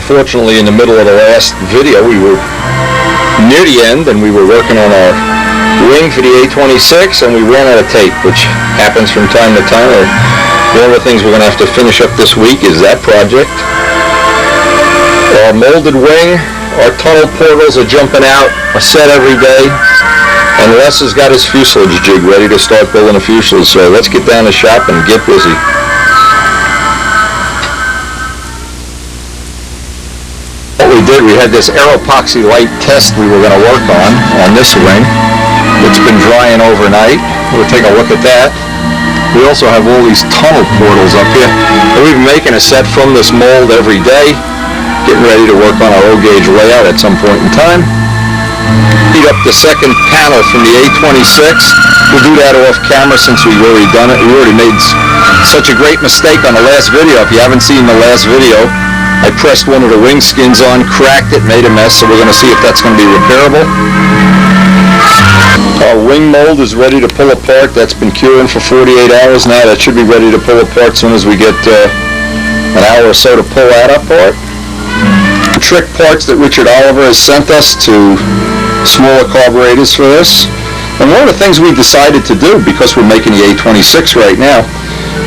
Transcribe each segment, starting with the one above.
unfortunately, in the middle of the last video, we were near the end and we were working on our wing for the A26 and we ran out of tape, which happens from time to time. One of the things we're going to have to finish up this week is that project. Our molded wing, our tunnel portals are jumping out a set every day, and Les has got his fuselage jig ready to start building a fuselage, so let's get down to the shop and get busy. We did, we had this aeropoxy light test we were going to work on this wing. It's been drying overnight. We'll take a look at that. We also have all these tunnel portals up here. And we've been making a set from this mold every day, getting ready to work on our O-gauge layout at some point in time. Heat up the second panel from the A26. We'll do that off camera since we've already done it. We already made such a great mistake on the last video. If you haven't seen the last video, I pressed one of the wing skins on, cracked it, made a mess, so we're going to see if that's going to be repairable. Our wing mold is ready to pull apart. That's been curing for 48 hours now. That should be ready to pull apart as soon as we get an hour or so to pull that apart. Trick parts that Richard Oliver has sent us to smaller carburetors for this. And one of the things we decided to do, because we're making the A26 right now,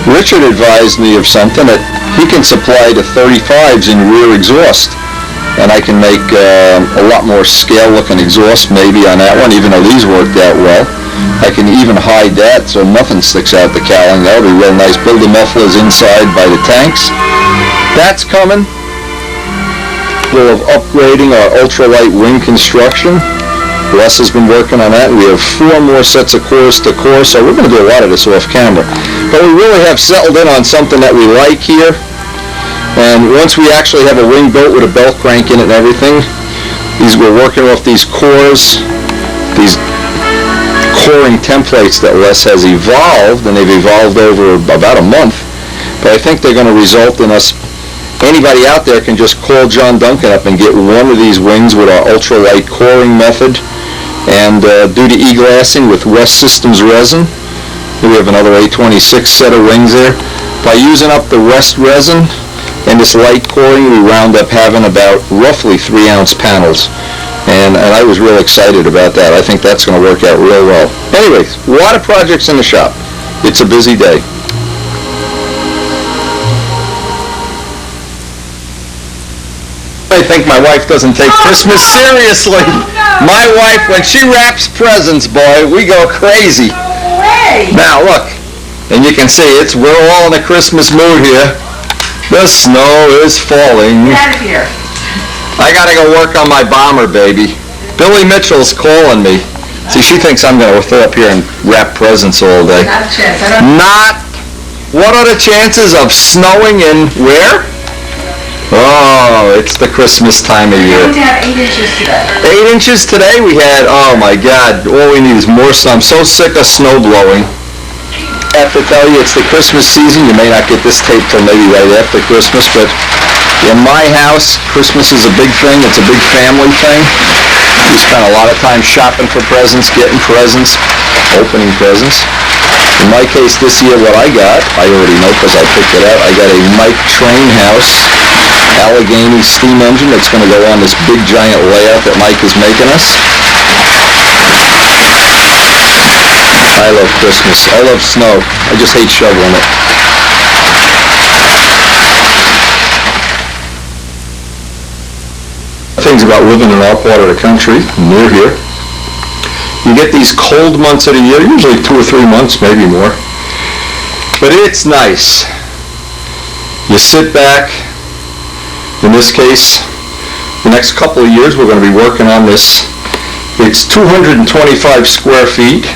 Richard advised me of something that he can supply to 35s in rear exhaust, and I can make a lot more scale looking exhaust maybe on that one, even though these worked out well. I can even hide that so nothing sticks out the cowling. That'll be real nice. Build the mufflers inside by the tanks. That's coming. We'll have upgrading our ultralight wing construction. Les has been working on that. We have 4 more sets of cores to core, so we're going to do a lot of this off camera. But we really have settled in on something that we like here. And once we actually have a wing built with a belt crank in it and everything, we're working off these cores, these coring templates that Les has evolved, and they've evolved over about a month. But I think they're going to result in us, anybody out there can just call John Duncan up and get one of these wings with our ultralight coring method and do the e-glassing with West Systems resin. We have another A26 set of wings there. By using up the West resin and this light coring, we wound up having about roughly 3-ounce panels. And I was real excited about that. I think that's going to work out real well. Anyways, a lot of projects in the shop. It's a busy day. I think my wife doesn't take Christmas seriously. My wife, when she wraps presents, boy, we go crazy. Now look, and you can see we're all in a Christmas mood here. The snow is falling. Get out of here. I gotta go work on my bomber, baby. Billy Mitchell's calling me. See, she thinks I'm gonna go up here and wrap presents all day. Not a chance. What are the chances of snowing in where? Oh, it's the Christmas time of year. We're going to have 8 inches today. 8 inches today we had? Oh my God, all we need is more sun. I'm so sick of snow blowing. I have to tell you, it's the Christmas season. You may not get this tape till maybe right after Christmas, but in my house, Christmas is a big thing. It's a big family thing. We spend a lot of time shopping for presents, getting presents, opening presents. In my case this year, what I got, I already know because I picked it out. I got a Mike Trainhouse Allegheny steam engine that's going to go on this big giant layout that Mike is making us. I love Christmas. I love snow. I just hate shoveling it. Things about living in our part of the country, near here. You get these cold months of the year, usually 2 or 3 months, maybe more. But it's nice. You sit back. In this case, the next couple of years we're going to be working on this. It's 225 square feet.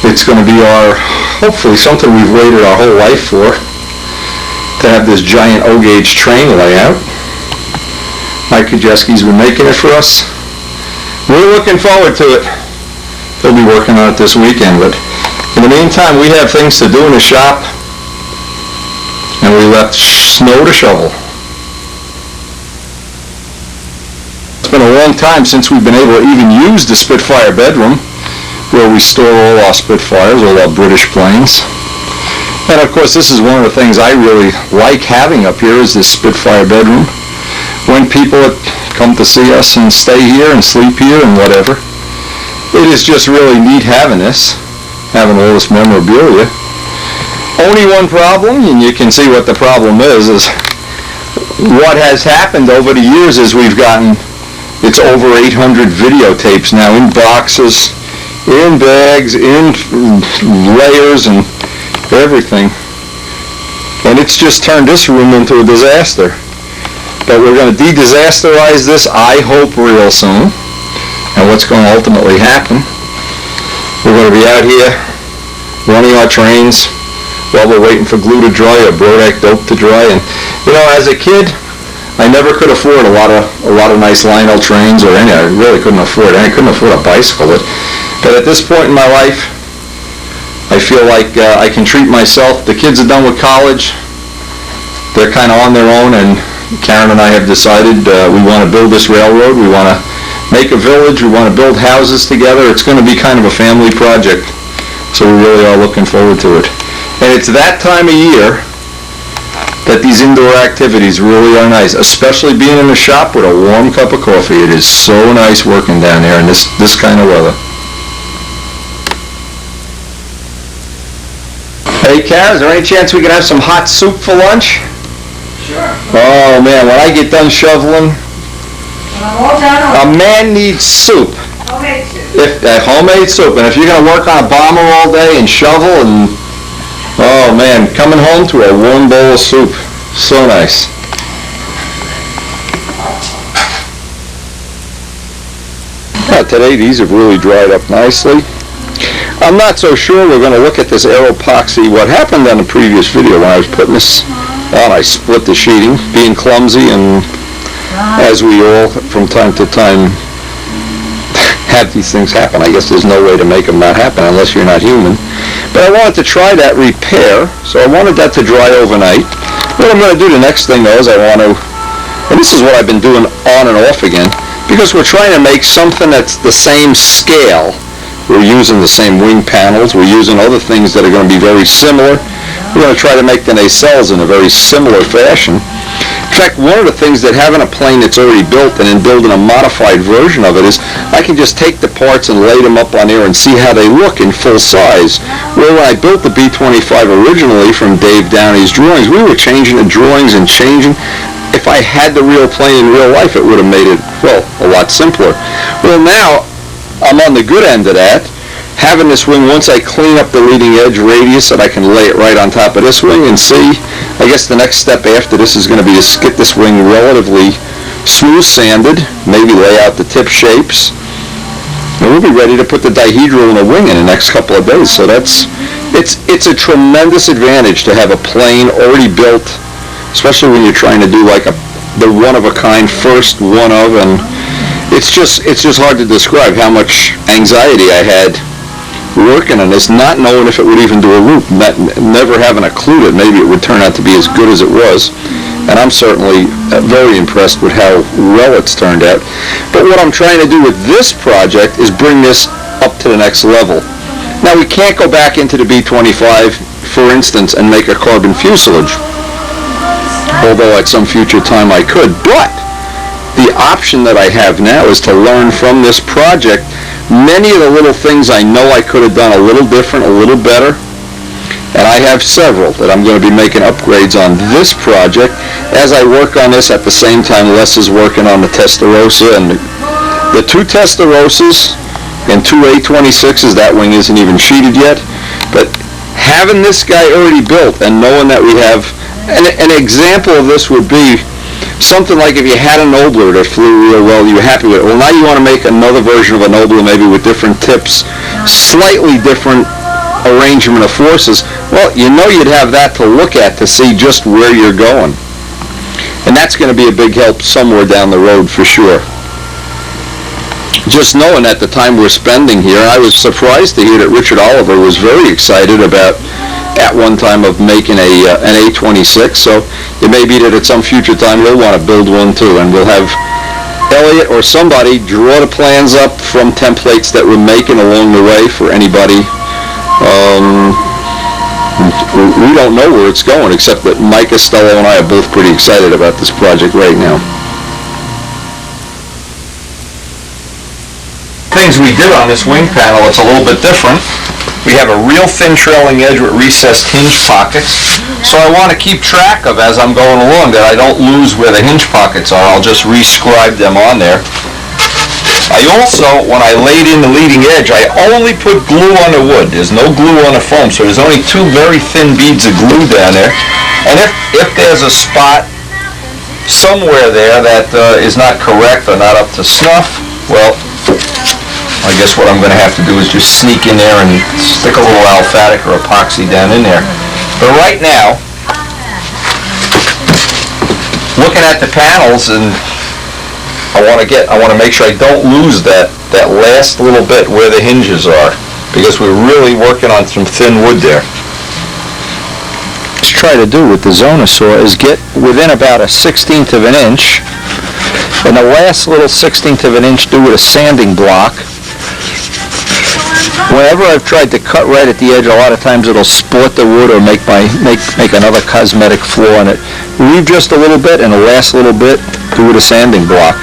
It's going to be hopefully something we've waited our whole life for, to have this giant O-gauge train layout. Mike Kajeski's been making it for us. We're looking forward to it. He'll be working on it this weekend, but in the meantime we have things to do in the shop, and we left snow to shovel. It's been a long time since we've been able to even use the Spitfire bedroom, where we store all our Spitfires, all our British planes. And of course this is one of the things I really like having up here, is this Spitfire bedroom. and people that come to see us and stay here and sleep here and whatever. It is just really neat having all this memorabilia. Only one problem, and you can see what the problem is what has happened over the years is we've gotten, it's over 800 videotapes now in boxes, in bags, in layers and everything. And it's just turned this room into a disaster. But we're going to de-disasterize this, I hope, real soon. And what's going to ultimately happen, we're going to be out here running our trains while we're waiting for glue to dry or Brodak dope to dry. And as a kid, I never could afford a lot of nice Lionel trains or any. I really couldn't afford it. I couldn't afford a bicycle. But at this point in my life, I feel like I can treat myself. The kids are done with college. They're kind of on their own, and Karen and I have decided we want to build this railroad. We want to make a village. We want to build houses together. It's going to be kind of a family project. So we really are looking forward to it. And it's that time of year that these indoor activities really are nice, especially being in the shop with a warm cup of coffee. It is so nice working down there in this kind of weather. Hey, Karen, is there any chance we can have some hot soup for lunch? Sure. Oh, man, when I get done shoveling, a man needs soup. Homemade soup. Homemade soup. And if you're going to work on a bomber all day and shovel and, oh, man, coming home to a warm bowl of soup. So nice. Today, these have really dried up nicely. I'm not so sure we're going to look at this aeropoxy. What happened on the previous video when I was putting this on, I split the sheeting, being clumsy, and as we all from time to time have these things happen. I guess there's no way to make them not happen unless you're not human. But I wanted to try that repair, so I wanted that to dry overnight. What I'm going to do the next thing though is I want to, and this is what I've been doing on and off again, because we're trying to make something that's the same scale. We're using the same wing panels. We're using other things that are going to be very similar. We're going to try to make the nacelles in a very similar fashion. In fact, one of the things that having a plane that's already built and then building a modified version of it is I can just take the parts and lay them up on there and see how they look in full size. Well, when I built the B-25 originally from Dave Downey's drawings, we were changing the drawings and changing. If I had the real plane in real life, it would have made it, well, a lot simpler. Well, now I'm on the good end of that. Having this wing, once I clean up the leading edge radius, that I can lay it right on top of this wing and see. I guess the next step after this is going to be to get this wing relatively smooth sanded, maybe lay out the tip shapes, and we'll be ready to put the dihedral in the wing in the next couple of days. So it's a tremendous advantage to have a plane already built, especially when you're trying to do like the one-of-a-kind first one of, and it's just hard to describe how much anxiety I had working on this, not knowing if it would even do a loop, never having a clue that maybe it would turn out to be as good as it was. And I'm certainly very impressed with how well it's turned out. But what I'm trying to do with this project is bring this up to the next level. Now, we can't go back into the B-25, for instance, and make a carbon fuselage, although at some future time I could. But the option that I have now is to learn from this project. Many of the little things I know I could have done a little different, a little better, and I have several that I'm going to be making upgrades on this project. As I work on this, at the same time, Les is working on the Testarossa, and the two Testarossas and two A26s, that wing isn't even sheeted yet, but having this guy already built and knowing that we have, an example of this would be something like if you had a Nobler that flew real well, you were happy with it. Well, now you want to make another version of a Nobler, maybe with different tips, slightly different arrangement of forces. Well, you know you'd have that to look at to see just where you're going. And that's going to be a big help somewhere down the road for sure. Just knowing at the time we're spending here, I was surprised to hear that Richard Oliver was very excited about at one time of making an A26, so it may be that at some future time we'll want to build one too, and we'll have Elliot or somebody draw the plans up from templates that we're making along the way for anybody. We don't know where it's going, except that Mike Costello and I are both pretty excited about this project right now. things we did on this wing panel, it's a little bit different. We have a real thin trailing edge with recessed hinge pockets. So I want to keep track of, as I'm going along, that I don't lose where the hinge pockets are. I'll just rescribe them on there. I also, when I laid in the leading edge, I only put glue on the wood. There's no glue on the foam, so there's only 2 very thin beads of glue down there. And if there's a spot somewhere there that is not correct or not up to snuff, well, I guess what I'm going to have to do is just sneak in there and stick a little alphatic or epoxy down in there. But right now, looking at the panels, and I want to make sure I don't lose that last little bit where the hinges are, because we're really working on some thin wood there. What I try to do with the Zona saw is get within about a 1/16 of an inch, and the last little 1/16 of an inch do with a sanding block. Whenever I've tried to cut right at the edge, a lot of times it'll split the wood or make another cosmetic flaw in it. Leave just a little bit, and the last little bit do with a sanding block.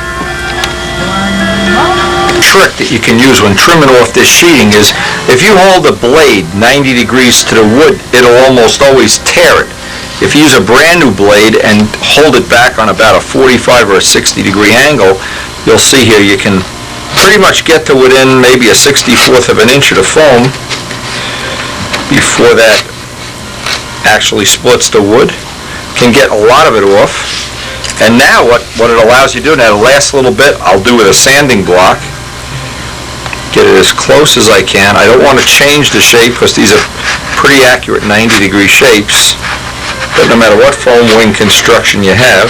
Trick that you can use when trimming off this sheeting is, if you hold the blade 90 degrees to the wood, it'll almost always tear it. If you use a brand new blade and hold it back on about a 45 or a 60 degree angle, you'll see here you can pretty much get to within maybe a 1/64 of an inch of the foam before that actually splits the wood. Can get a lot of it off. And now what it allows you to do, now the last little bit I'll do with a sanding block. Get it as close as I can. I don't want to change the shape because these are pretty accurate 90 degree shapes. But no matter what foam wing construction you have,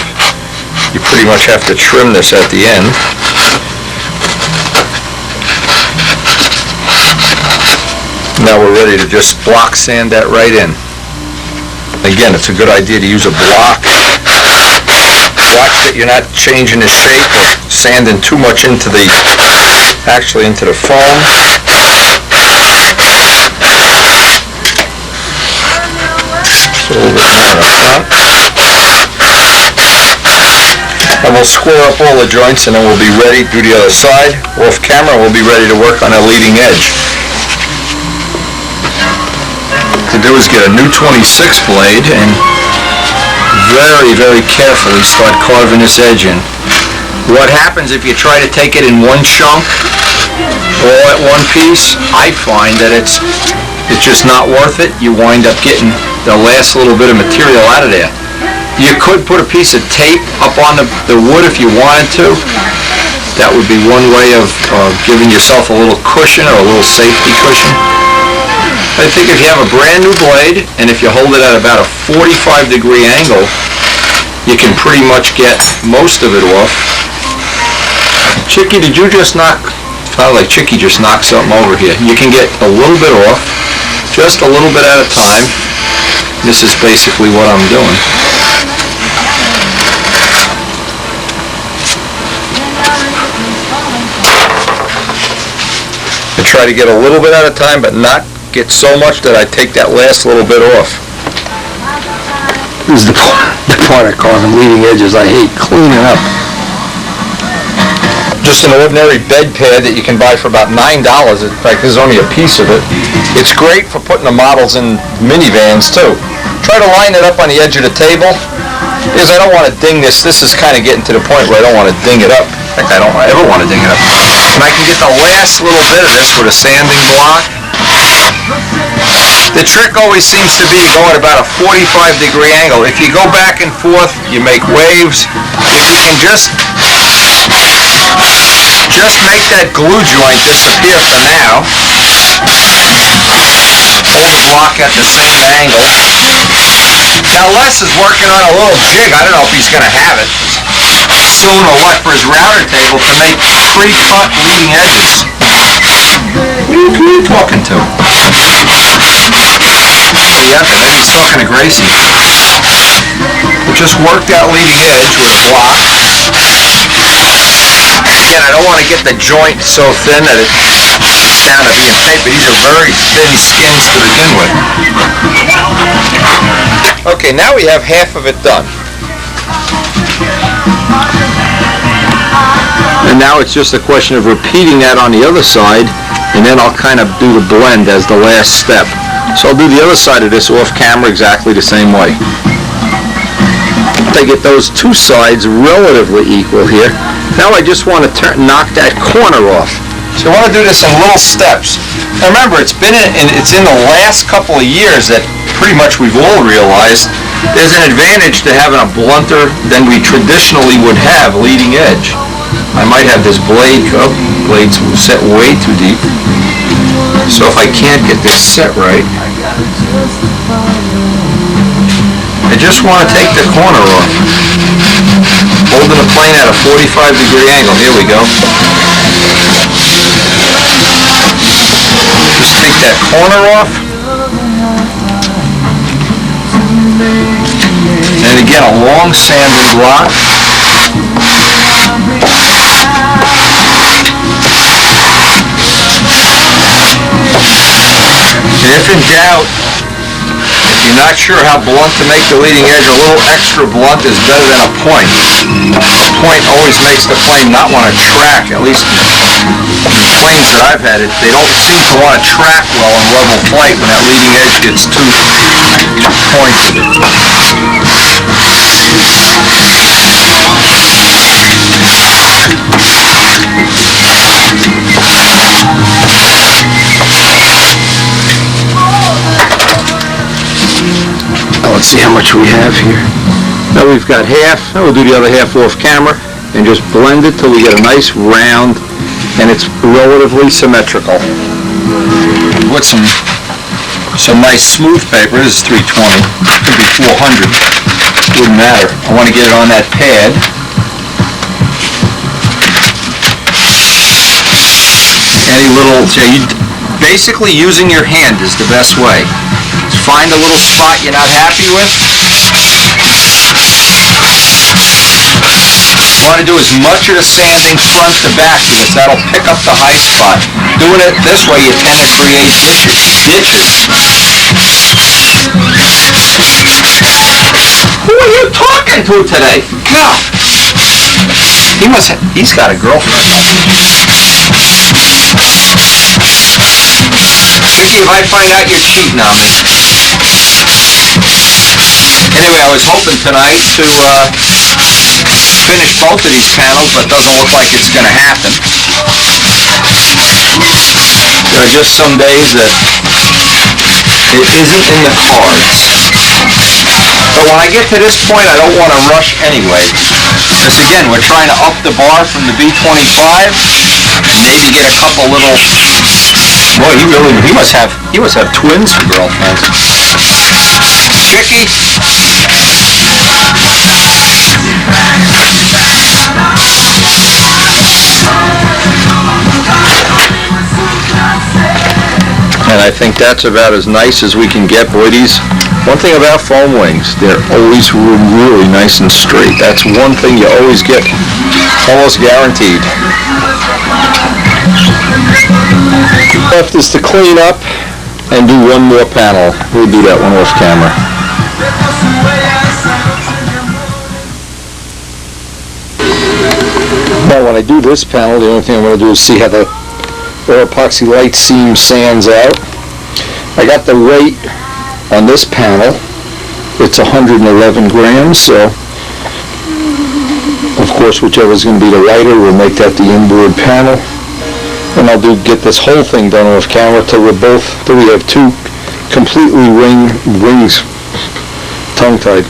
you pretty much have to trim this at the end. Now we're ready to just block sand that right in. Again, it's a good idea to use a block. Watch that you're not changing the shape or sanding too much into the foam. So a little bit more in the front. And we'll square up all the joints, and then we'll be ready to do the other side. Off camera, we'll be ready to work on a leading edge. To do is get a new 26 blade and very, very carefully start carving this edge in. What happens if you try to take it in one chunk, all at one piece, I find that it's just not worth it. You wind up getting the last little bit of material out of there. You could put a piece of tape up on the wood if you wanted to. That would be one way of giving yourself a little cushion or a little safety cushion. I think if you have a brand new blade, and if you hold it at about a 45 degree angle, you can pretty much get most of it off. Chicky, did you just knock? Sounded like Chicky just knocked something over here. You can get a little bit off, just a little bit at a time. This is basically what I'm doing. I try to get a little bit at a time, but not get so much that I take that last little bit off. This is the part I call them leading edges. I hate cleaning up. Just an ordinary bed pad that you can buy for about $9. In fact, this is only a piece of it. It's great for putting the models in minivans too. Try to line it up on the edge of the table, because I don't want to ding this. This is kind of getting to the point where I don't want to ding it up. In fact, I don't ever want to ding it up. And I can get the last little bit of this with a sanding block. The trick always seems to be going about a 45 degree angle. If you go back and forth, you make waves. If you can just make that glue joint disappear for now. Hold the block at the same angle. Now Les is working on a little jig. I don't know if he's going to have it soon or what for his router table to make pre-cut leading edges. Who are you talking to? Yeah, maybe he's talking to Gracie. But just work that leading edge with a block. Again, I don't want to get the joint so thin that it's down to being paper. These are very thin skins to begin with. Okay, now we have half of it done. And now it's just a question of repeating that on the other side, and then I'll kind of do the blend as the last step. So I'll do the other side of this off camera exactly the same way. I get those two sides relatively equal here. Now I just want to knock that corner off. So I want to do this in little steps. Now remember, it's in the last couple of years that pretty much we've all realized there's an advantage to having a blunter than we traditionally would have leading edge. I might have this blade, blade's set way too deep. So if I can't get this set right, I just want to take the corner off. Holding the plane at a 45-degree angle. Here we go. Just take that corner off. And again, a long sanding block. And if in doubt, if you're not sure how blunt to make the leading edge, a little extra blunt is better than a point. A point always makes the plane not want to track, at least in planes that I've had, they don't seem to want to track well in level flight when that leading edge gets too pointed. Let's see how much we have here. Now we've got half. Now we'll do the other half off camera and just blend it till we get a nice round and it's relatively symmetrical. With some nice smooth paper. This is 320. Could be 400. Wouldn't matter. I want to get it on that pad. Any little, basically using your hand is the best way. Find a little spot you're not happy with. You want to do as much of the sanding front to back because that'll pick up the high spot. Doing it this way, you tend to create ditches. Who are you talking to today? God. He's got a girlfriend. Vicky, if I find out you're cheating on me. Anyway, I was hoping tonight to finish both of these panels, but it doesn't look like it's going to happen. There are just some days that it isn't in the cards. But when I get to this point, I don't want to rush anyway. Because again, we're trying to up the bar from the B-25 and maybe get a couple little... Boy, he must have twins for girlfriends. Vicky? And I think that's about as nice as we can get. Boy, one thing about foam wings, they're always really nice and straight. That's one thing you always get, almost guaranteed. Left is to clean up and do one more panel. We'll do that one off camera. Now when I do this panel, the only thing I'm going to do is see how the epoxy light seam sands out. I got the weight on this panel. It's 111 grams, so of course whichever is going to be the lighter, we'll make that the inboard panel. And I'll get this whole thing done off camera till we have two completely rings, tongue-tied,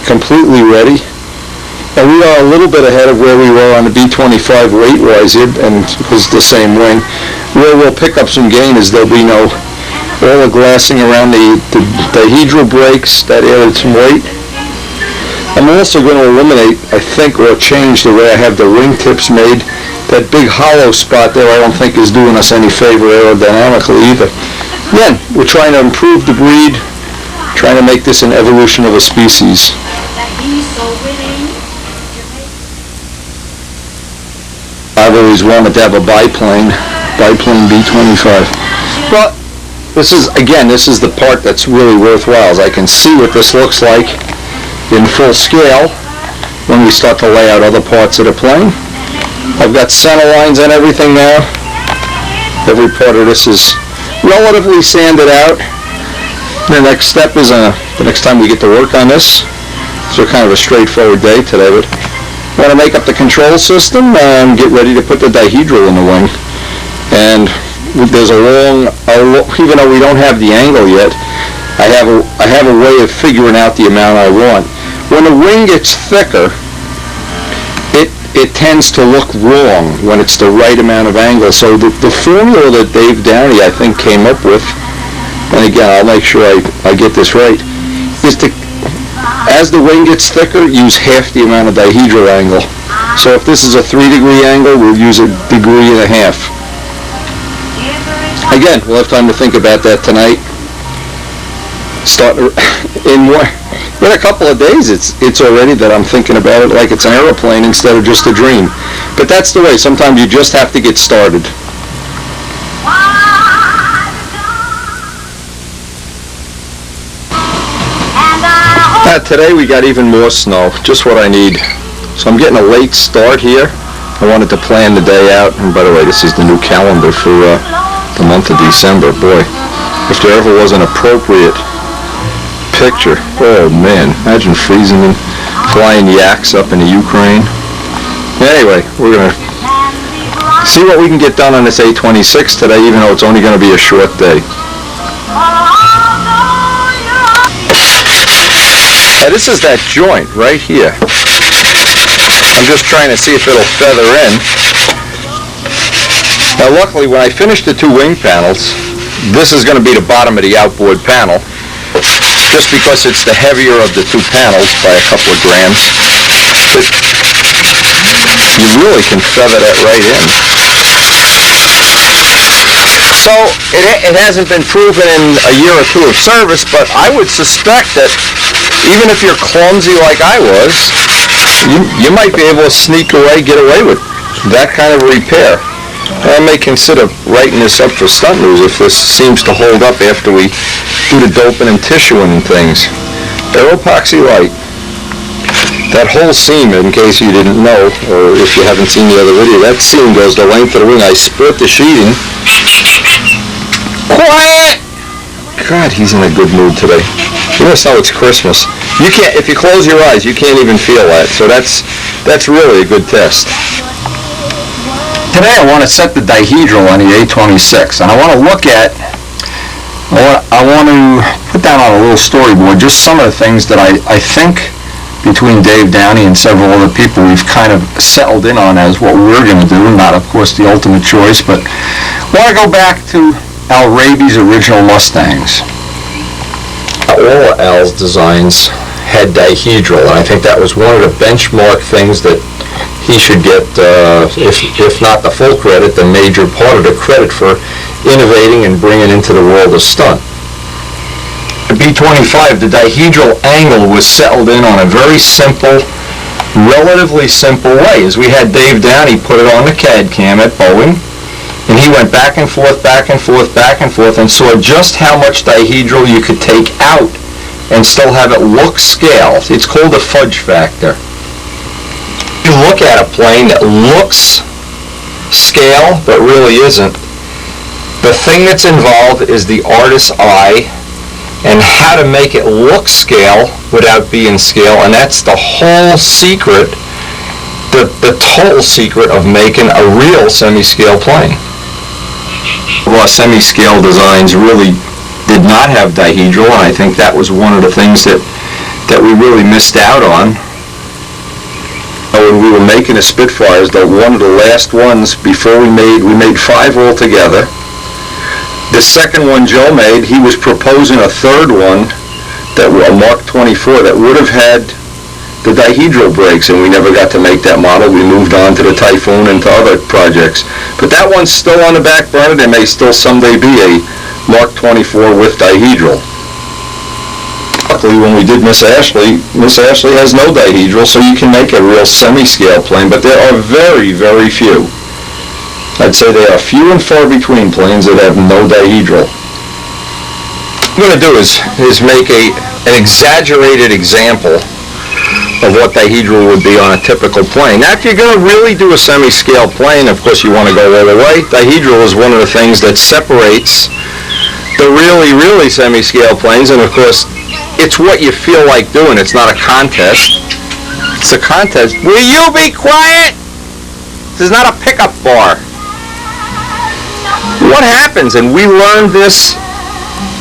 completely ready. And we are a little bit ahead of where we were on the B-25 weight-wise, and because the same wing. Where we'll pick up some gain is there'll be all the glassing around the dihedral brakes, that added some weight. I'm also going to eliminate, I think, or change the way I have the ring tips made. That big hollow spot there I don't think is doing us any favor aerodynamically either. Again, we're trying to improve the breed, trying to make this an evolution of a species. I've always wanted to have a biplane B-25. But this is the part that's really worthwhile. I can see what this looks like in full scale when we start to lay out other parts of the plane. I've got center lines on everything now. Every part of this is relatively sanded out. The next step is the next time we get to work on this. So kind of a straightforward day today, but I want to make up the control system and get ready to put the dihedral in the wing. And there's even though we don't have the angle yet, I have a way of figuring out the amount I want. When the wing gets thicker, it tends to look wrong when it's the right amount of angle. So the formula that Dave Downey, I think, came up with, and again, I'll make sure I get this right, is to, as the wing gets thicker, use half the amount of dihedral angle. So if this is a 3-degree angle, we'll use 1.5 degrees. Again, we'll have time to think about that tonight. In a couple of days, it's already that I'm thinking about it like it's an aeroplane instead of just a dream. But that's the way. Sometimes you just have to get started. Today we got even more snow, just what I need. So I'm getting a late start here. I wanted to plan the day out. And by the way, this is the new calendar for the month of December. Boy, if there ever was an appropriate picture. Oh man, imagine freezing and flying yaks up into Ukraine. Anyway, we're going to see what we can get done on this A26 today, even though it's only going to be a short day. Now, this is that joint right here. I'm just trying to see if it'll feather in. Now luckily, when I finish the 2 wing panels, this is going to be the bottom of the outboard panel, just because it's the heavier of the 2 panels by a couple of grams. But you really can feather that right in. So it hasn't been proven in a year or 2 of service, but I would suspect that even if you're clumsy like I was, you might be able to sneak away, get away with that kind of repair. I may consider writing this up for Stunt News if this seems to hold up after we do the doping and tissuing and things. Aeropoxy light. That whole seam, in case you didn't know, or if you haven't seen the other video, that seam goes the length of the wing. I split the sheeting. Quiet! God, he's in a good mood today. You must know it's Christmas. You can't, if you close your eyes, you can't even feel that. So that's really a good test. Today I want to set the dihedral on the A26, and I want to I want to put down on a little storyboard just some of the things that I think between Dave Downey and several other people we've kind of settled in on as what we're going to do, not of course the ultimate choice, but I want to go back to Al Raby's original Mustangs. All of Al's designs had dihedral, and I think that was one of the benchmark things that he should get, if not the full credit, the major part of the credit for innovating and bringing into the world of stunt. The B-25, the dihedral angle was settled in on a very simple, relatively simple way, as we had Dave Downey put it on the CAD cam at Boeing, and he went back and forth, back and forth, back and forth, and saw just how much dihedral you could take out and still have it look scale. It's called the fudge factor. You look at a plane that looks scale but really isn't. The thing that's involved is the artist's eye and how to make it look scale without being scale, and that's the whole secret, the total secret of making a real semi-scale plane. Well, semi-scale designs really did not have dihedral, and I think that was one of the things that we really missed out on. When we were making the Spitfires, one of the last ones before we made 5 altogether. The second one Joe made, he was proposing a third one, a Mark 24, that would have had the dihedral brakes, and we never got to make that model. We moved on to the Typhoon and to other projects. But that one's still on the back burner. There may still someday be a Mark 24 with dihedral. Luckily, when we did Miss Ashley has no dihedral, so you can make a real semi-scale plane, but there are very, very few. I'd say they are few and far between planes that have no dihedral. What I'm going to do is make an exaggerated example of what dihedral would be on a typical plane. Now, if you're going to really do a semi-scale plane, of course you want to go all the way. Dihedral is one of the things that separates the really, really semi-scale planes, and of course, it's what you feel like doing. It's not a contest. It's a contest. Will you be quiet? This is not a pickup bar. What happens, and we learned this,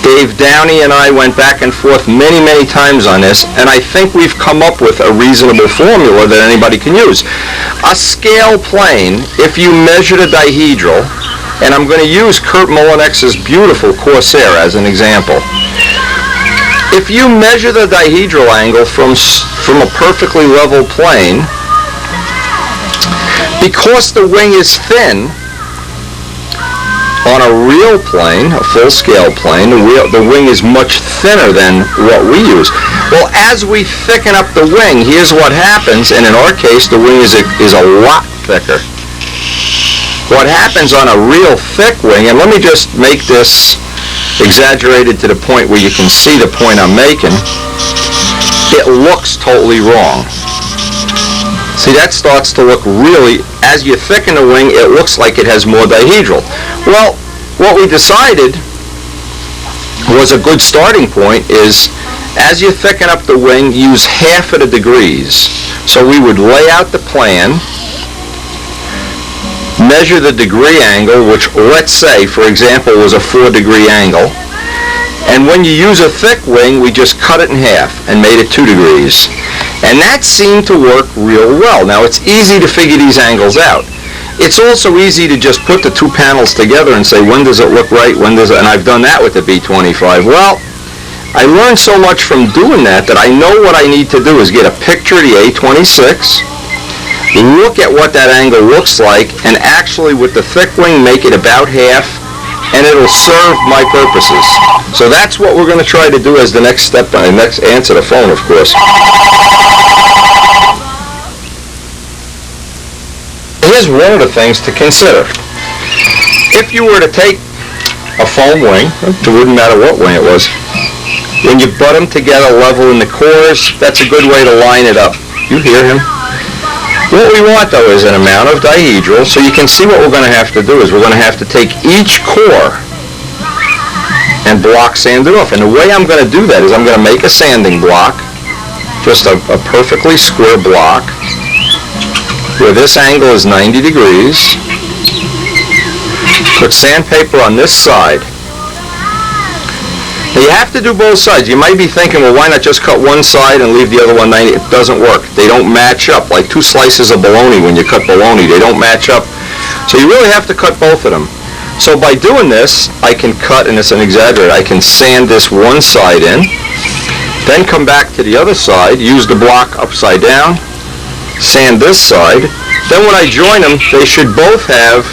Dave Downey and I went back and forth many, many times on this, and I think we've come up with a reasonable formula that anybody can use. A scale plane, if you measure the dihedral, and I'm going to use Kurt Mullenex's beautiful Corsair as an example. If you measure the dihedral angle from a perfectly level plane, because the wing is thin, on a real plane, a full-scale plane, the wing is much thinner than what we use. Well, as we thicken up the wing, here's what happens, and in our case, the wing is a lot thicker. What happens on a real thick wing, and let me just make this exaggerated to the point where you can see the point I'm making, it looks totally wrong. See, that starts to look really, as you thicken the wing, it looks like it has more dihedral. Well, what we decided was a good starting point is, as you thicken up the wing, use half of the degrees. So we would lay out the plan, measure the degree angle, which let's say, for example, was a 4-degree angle. And when you use a thick wing, we just cut it in half and made it 2 degrees. And that seemed to work real well. Now, it's easy to figure these angles out. It's also easy to just put the two panels together and say, when does it look right, when does it, and I've done that with the B-25. Well, I learned so much from doing that I know what I need to do is get a picture of the A-26, look at what that angle looks like, and actually with the thick wing make it about half, and it'll serve my purposes. So that's what we're going to try to do as the next step, next answer the phone, of course. Here's one of the things to consider. If you were to take a foam wing, it wouldn't matter what wing it was, when you butt them together level in the cores, that's a good way to line it up. You hear him? What we want, though, is an amount of dihedral, so you can see what we're going to have to do is we're going to have to take each core and block sand it off. And the way I'm going to do that is I'm going to make a sanding block, just a perfectly square block, where this angle is 90 degrees. Put sandpaper on this side. Now you have to do both sides. You might be thinking, well, why not just cut one side and leave the other one 90? It doesn't work. They don't match up. Like 2 slices of bologna when you cut bologna. They don't match up. So you really have to cut both of them. So by doing this, I can cut, and it's an exaggerate, I can sand this one side in, then come back to the other side, use the block upside down, sand this side. Then when I join them, they should both have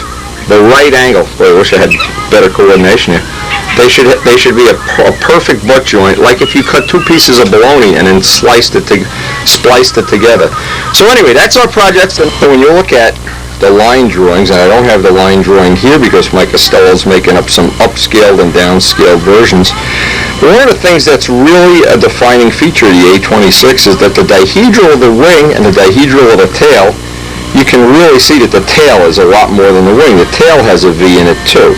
the right angle. Boy, I wish I had better coordination here. They should be a perfect butt joint, like if you cut 2 pieces of bologna and then spliced it together. So anyway, that's our project. And when you look at the line drawings, and I don't have the line drawing here because Mike Costello's making up some upscaled and downscaled versions. But one of the things that's really a defining feature of the A-26 is that the dihedral of the wing and the dihedral of the tail, you can really see that the tail is a lot more than the wing. The tail has a V in it too.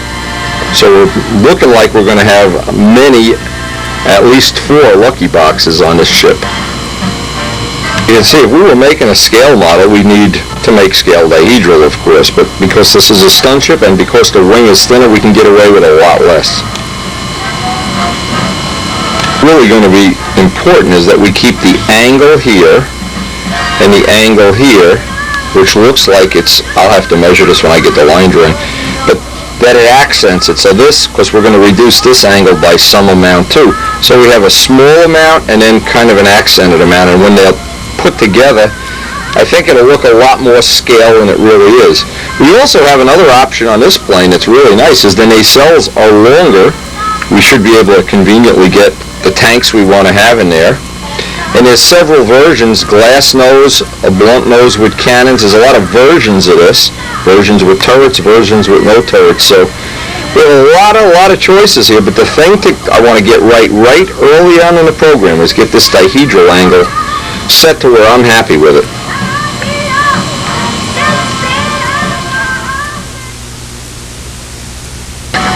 So we're looking like we're going to have at least 4 lucky boxes on this ship. You can see if we were making a scale model, we need to make scale dihedral, of course, but because this is a stunt ship and because the wing is thinner, we can get away with a lot less. Really going to be important is that we keep the angle here and the angle here, which looks like it's, I'll have to measure this when I get the line drawing, but that it accents it. So this, because we're going to reduce this angle by some amount too. So we have a small amount and then kind of an accented amount, and when they're put together, I think it'll look a lot more scale than it really is. We also have another option on this plane that's really nice, is the nacelles are longer. We should be able to conveniently get the tanks we want to have in there. And there's several versions, glass nose, a blunt nose with cannons. There's a lot of versions of this. Versions with turrets, versions with no turrets. So we have a lot of choices here, but the thing I want to get right early on in the program is get this dihedral angle set to where I'm happy with it.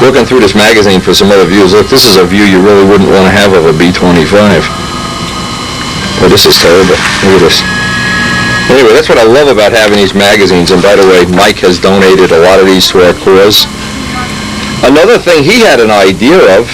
Looking through this magazine for some other views. Look, this is a view you really wouldn't want to have of a B-25. Well, this is terrible. Look at this. Anyway, that's what I love about having these magazines. And by the way, Mike has donated a lot of these to our cause. Another thing he had an idea of,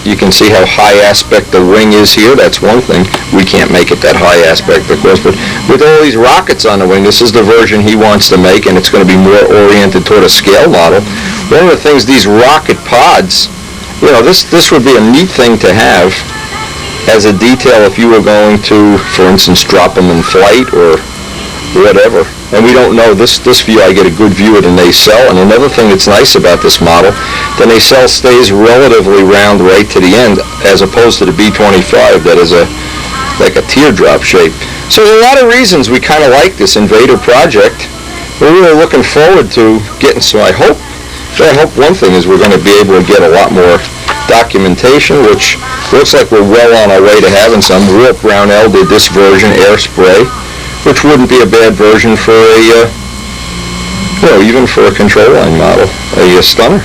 you can see how high aspect the wing is here. That's one thing. We can't make it that high aspect, of course, but with all these rockets on the wing, this is the version he wants to make, and it's going to be more oriented toward a scale model. One of the things, these rocket pods, you know, this would be a neat thing to have as a detail if you were going to, for instance, drop them in flight or whatever. And we don't know, this view, I get a good view of the nacelle. And another thing that's nice about this model, the nacelle stays relatively round right to the end, as opposed to the B-25 that is like a teardrop shape. So there's a lot of reasons we kind of like this Invader project. We're really looking forward to getting some, I hope one thing is we're going to be able to get a lot more documentation, which looks like we're well on our way to having some. Will Brownell did this version, air spray, which wouldn't be a bad version for a, even for a control line model, a stunner.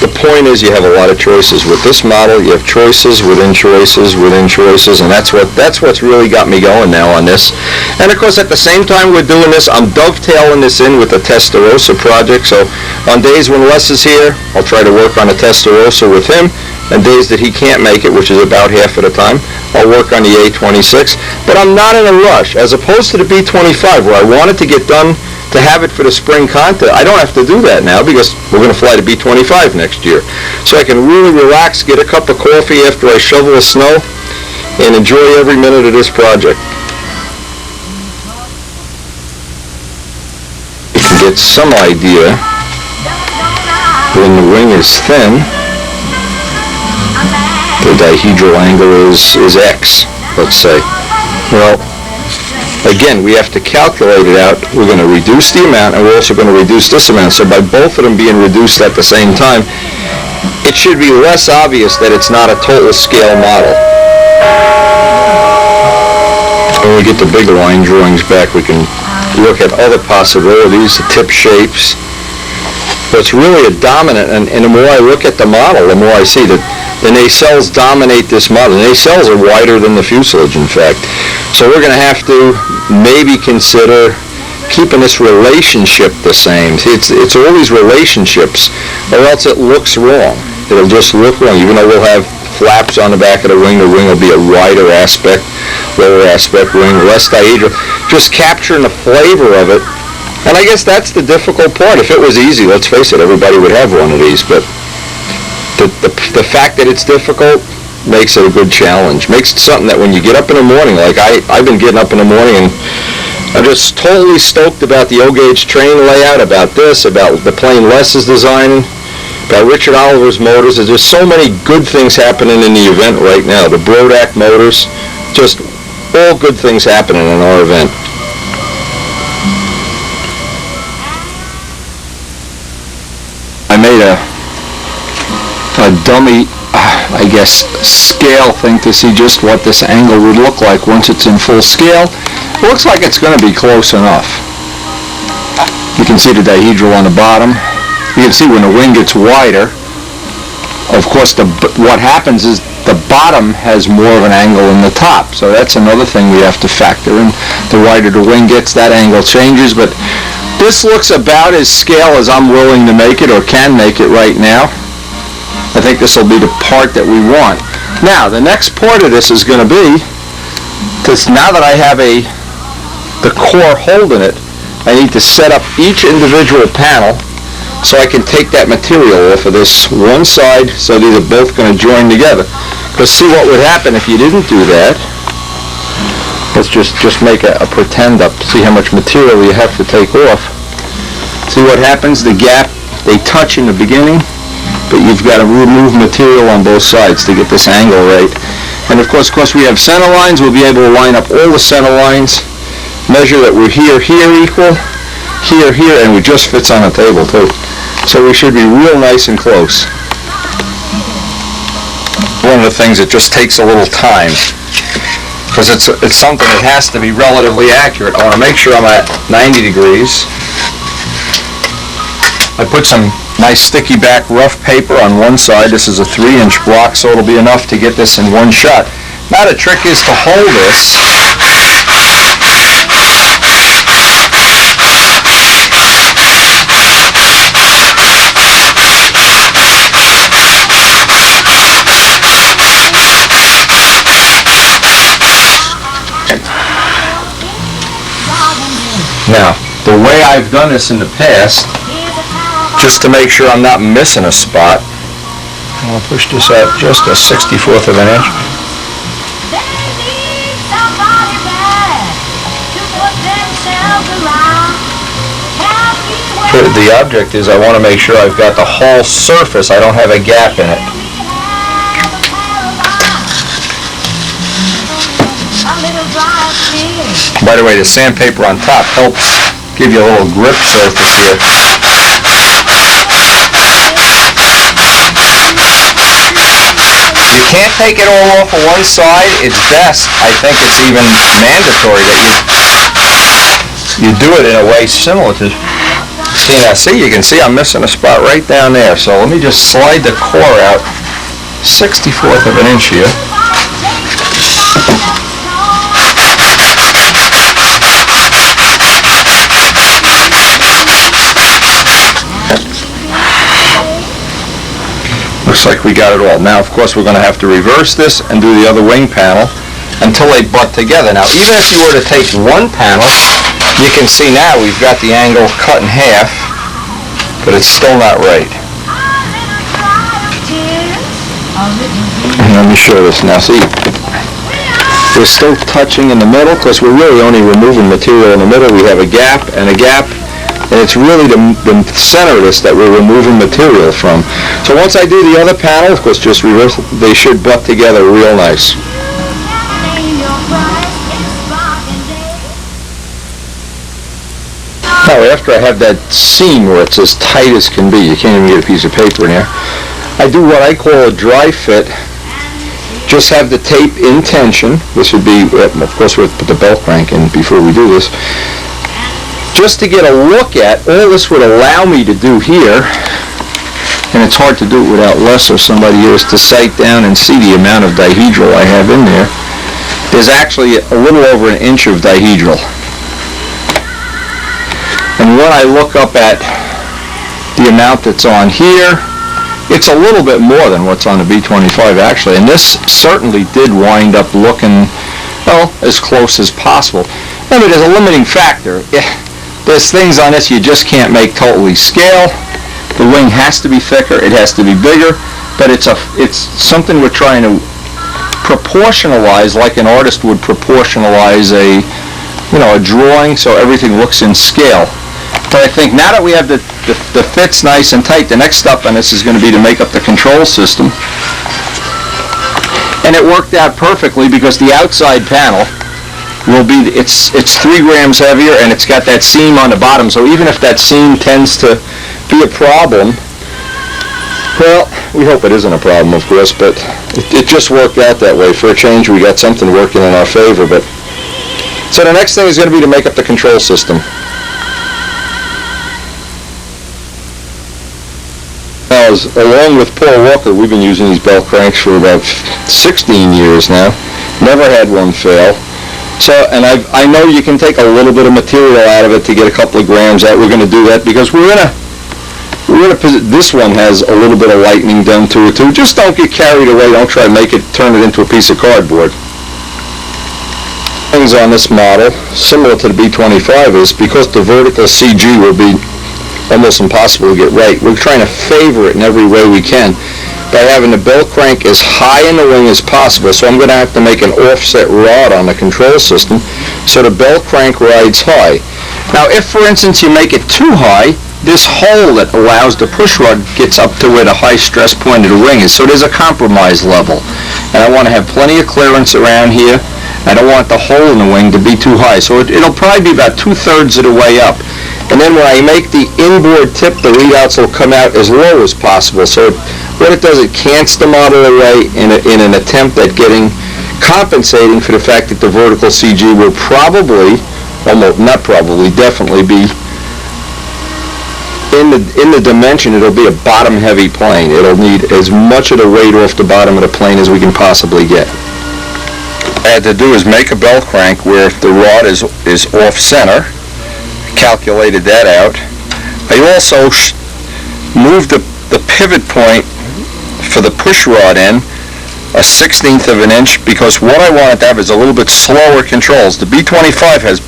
The point is you have a lot of choices. With this model, you have choices within choices within choices, and that's what's really got me going now on this. And of course, at the same time we're doing this, I'm dovetailing this in with the Testarossa project. So on days when Les is here, I'll try to work on a Testarossa with him. And days that he can't make it, which is about half of the time, I'll work on the A26. But I'm not in a rush, as opposed to the B-25, where I wanted to get done to have it for the spring contest. I don't have to do that now because we're going to fly the B-25 next year. So I can really relax, get a cup of coffee after I shovel the snow, and enjoy every minute of this project. You can get some idea when the wing is thin. The dihedral angle is X, let's say. Well, again, we have to calculate it out. We're going to reduce the amount, and we're also going to reduce this amount. So by both of them being reduced at the same time, it should be less obvious that it's not a total scale model. When we get the big line drawings back, we can look at other possibilities, the tip shapes. But it's really a dominant, and the more I look at the model, the more I see that the nacelles dominate this model. The nacelles are wider than the fuselage, in fact. So we're going to have to maybe consider keeping this relationship the same. It's all these relationships, or else it looks wrong. It'll just look wrong. Even though we'll have flaps on the back of the wing will be a wider aspect, lower aspect wing, less dihedral. Just capturing the flavor of it. And I guess that's the difficult part. If it was easy, let's face it, everybody would have one of these. But the fact that it's difficult makes it a good challenge. Makes it something that when you get up in the morning, like I've been getting up in the morning and I'm just totally stoked about the O-gauge train layout, about this, about the plane Les is designing, about Richard Oliver's motors. There's just so many good things happening in the event right now. The Brodak motors, just all good things happening in our event. I made a dummy, I guess, scale thing to see just what this angle would look like once it's in full scale. It looks like it's going to be close enough. You can see the dihedral on the bottom. You can see when the wing gets wider, of course, what happens is the bottom has more of an angle than the top. So that's another thing we have to factor in. The wider the wing gets, that angle changes. But this looks about as scale as I'm willing to make it or can make it right now. I think this will be the part that we want. Now, the next part of this is going to be, because now that I have the core holding it, I need to set up each individual panel so I can take that material off of this one side so these are both going to join together. Because see what would happen if you didn't do that. Let's just make a pretend up, see how much material you have to take off. See what happens? The gap, they touch in the beginning, but you've got to remove material on both sides to get this angle right. And of course we have center lines. We'll be able to line up all the center lines, measure that we're here equal, here, and it just fits on a table too. So we should be real nice and close. One of the things that just takes a little time because it's something that has to be relatively accurate. I want to make sure I'm at 90 degrees. I put some nice sticky back rough paper on one side. This is a 3-inch block, so it'll be enough to get this in one shot. Now the trick is to hold this. Now, the way I've done this in the past, just to make sure I'm not missing a spot, I'm going to push this out just a 64th of an inch. The object is I want to make sure I've got the whole surface, I don't have a gap in it. By the way, the sandpaper on top helps give you a little grip surface here. You can't take it all off of one side. It's best, I think it's even mandatory that you do it in a way similar to... See, you can see I'm missing a spot right down there. So let me just slide the core out 64th of an inch here. Looks like we got it all. Now, of course, we're going to have to reverse this and do the other wing panel until they butt together. Now, even if you were to take one panel, you can see now we've got the angle cut in half, but it's still not right. Let me show this now. See, we're still touching in the middle because we're really only removing material in the middle. We have a gap and a gap. And it's really the center of this that we're removing material from. So once I do the other panel, of course, just reverse, they should butt together real nice. Now, after I have that seam where it's as tight as can be, you can't even get a piece of paper in here, I do what I call a dry fit. Just have the tape in tension. This would be, of course, we'll put the belt crank in before we do this. Just to get a look at, all this would allow me to do here, and it's hard to do it without Les or somebody else, to sight down and see the amount of dihedral I have in there. There's actually a little over an inch of dihedral. And when I look up at the amount that's on here, it's a little bit more than what's on the B25 actually, and this certainly did wind up looking, well, as close as possible. Remember, there's a limiting factor. There's things on this you just can't make totally scale. The wing has to be thicker, it has to be bigger, but it's something we're trying to proportionalize like an artist would proportionalize a drawing, so everything looks in scale. But I think now that we have the fits nice and tight, the next step on this is going to be to make up the control system. And it worked out perfectly because the outside panel will be, it's 3 grams heavier and it's got that seam on the bottom, so even if that seam tends to be a problem, well, we hope it isn't a problem, of course, but it just worked out that way. For a change, we got something working in our favor. But so the next thing is going to be to make up the control system. Now, along with Paul Walker, we've been using these belt cranks for about 16 years now. Never had one fail. So, and I know you can take a little bit of material out of it to get a couple of grams out. We're going to do that because this one has a little bit of lightning done to it too. Just don't get carried away. Don't try to turn it into a piece of cardboard. Things on this model, similar to the B25, is because the vertical CG will be almost impossible to get right. We're trying to favor it in every way we can by having the belt crank as high in the wing as possible. So I'm going to have to make an offset rod on the control system so the belt crank rides high. Now, if, for instance, you make it too high, this hole that allows the push rod gets up to where the high stress point of the ring is. So there's a compromise level. And I want to have plenty of clearance around here. I don't want the hole in the wing to be too high. So it'll probably be about 2/3 of the way up. And then when I make the inboard tip, the readouts will come out as low as possible. So what it does, it cants the model away in an attempt at getting compensating for the fact that the vertical CG will probably, almost not probably, definitely be in the dimension. It'll be a bottom-heavy plane. It'll need as much of the weight off the bottom of the plane as we can possibly get. What I had to do is make a bell crank where the rod is off-center. Calculated that out. I also moved the pivot point for the push rod in 1/16 of an inch, because what I wanted to have is a little bit slower controls. The B-25 has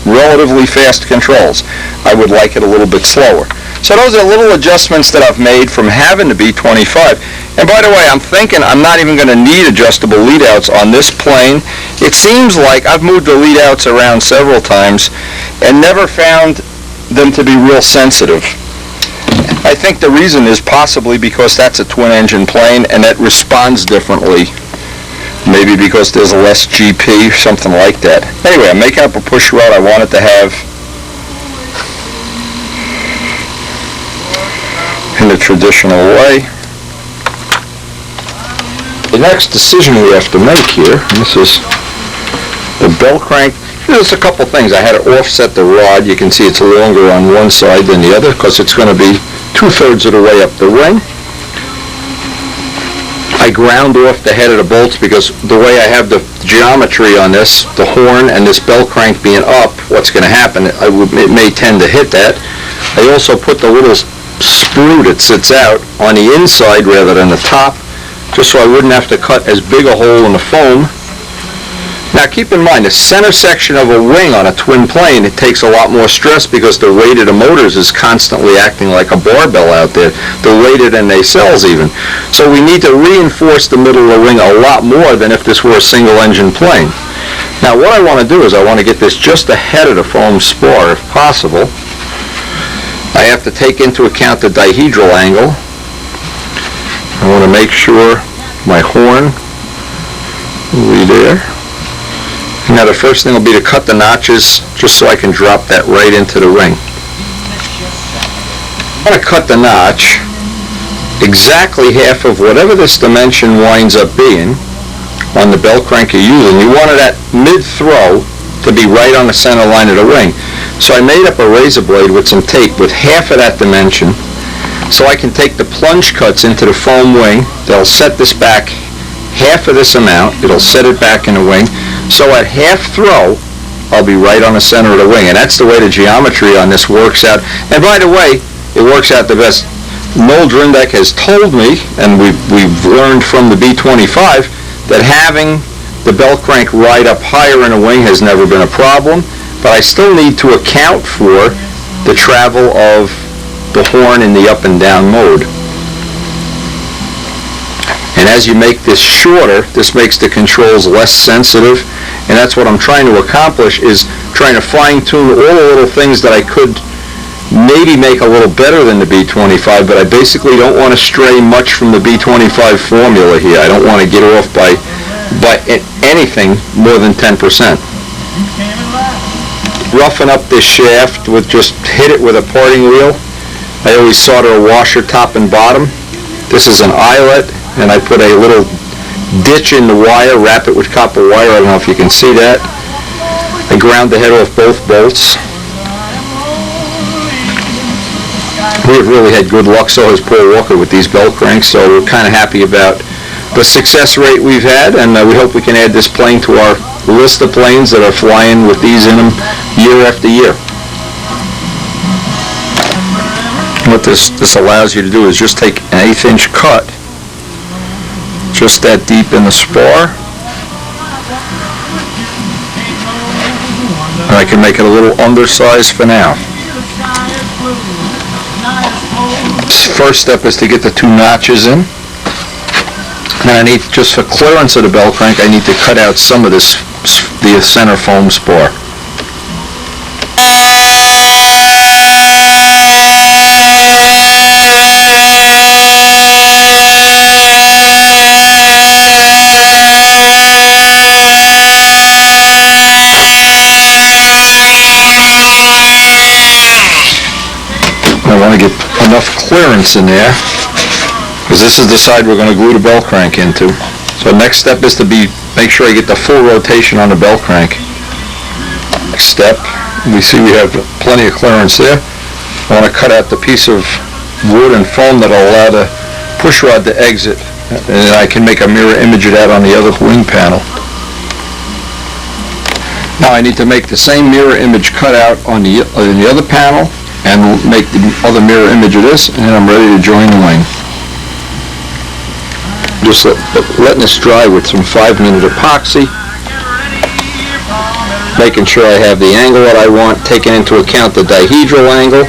relatively fast controls. I would like it a little bit slower. So those are little adjustments that I've made from having the B-25. And by the way, I'm thinking I'm not even going to need adjustable lead outs on this plane. It seems like I've moved the lead outs around several times and never found them to be real sensitive. I think the reason is possibly because that's a twin-engine plane and that responds differently. Maybe because there's less GP or something like that. Anyway, I'm making up a push rod I wanted to have in the traditional way. The next decision we have to make here, and this is the bell crank. There's a couple things. I had to offset the rod. You can see it's longer on one side than the other because it's going to be 2/3 of the way up the ring. I ground off the head of the bolts because the way I have the geometry on this, the horn and this bell crank being up, what's going to happen, it may tend to hit that. I also put the little sprue that sits out on the inside rather than the top, just so I wouldn't have to cut as big a hole in the foam. Now keep in mind, the center section of a wing on a twin plane, it takes a lot more stress because the weight of the motors is constantly acting like a barbell out there. They're weighted in nacelles even. So we need to reinforce the middle of the wing a lot more than if this were a single engine plane. Now what I want to do is I want to get this just ahead of the foam spar if possible. I have to take into account the dihedral angle. I want to make sure my horn will be there. Now the first thing will be to cut the notches just so I can drop that right into the ring. I'm going to cut the notch exactly half of whatever this dimension winds up being on the bell crank you're using. You wanted that mid-throw to be right on the center line of the ring. So I made up a razor blade with some tape with half of that dimension so I can take the plunge cuts into the foam wing. They'll set this back half of this amount. It'll set it back in the wing. So at half throw, I'll be right on the center of the wing. And that's the way the geometry on this works out. And by the way, it works out the best. Noel Drindeck has told me, and we've learned from the B-25, that having the bell crank right up higher in a wing has never been a problem. But I still need to account for the travel of the horn in the up and down mode. And as you make this shorter, this makes the controls less sensitive, and that's what I'm trying to accomplish, is trying to fine-tune all the little things that I could maybe make a little better than the B-25, but I basically don't want to stray much from the B-25 formula here. I don't want to get off by anything more than 10%. Roughen up this shaft with just hit it with a parting wheel. I always solder a washer top and bottom. This is an eyelet, and I put a little ditch in the wire, wrap it with copper wire. I don't know if you can see that. I ground the head off both bolts. We have really had good luck, so has Paul Walker, with these bell cranks, so we're kind of happy about the success rate we've had, and we hope we can add this plane to our list of planes that are flying with these in them year after year. What this allows you to do is just take an 1/8 inch cut, just that deep in the spar, and I can make it a little undersized for now. First step is to get the 2 notches in, and I need, just for clearance of the bell crank, I need to cut out some of this, the center foam spar. I want to get enough clearance in there, because this is the side we're going to glue the bell crank into. So next step is to make sure I get the full rotation on the bell crank. Next step, we see we have plenty of clearance there. I want to cut out the piece of wood and foam that will allow the push rod to exit, and I can make a mirror image of that on the other wing panel. Now I need to make the same mirror image cutout on the other panel and make the other mirror image of this, and then I'm ready to join the wing. Just letting this dry with some 5-minute epoxy, making sure I have the angle that I want, taking into account the dihedral angle.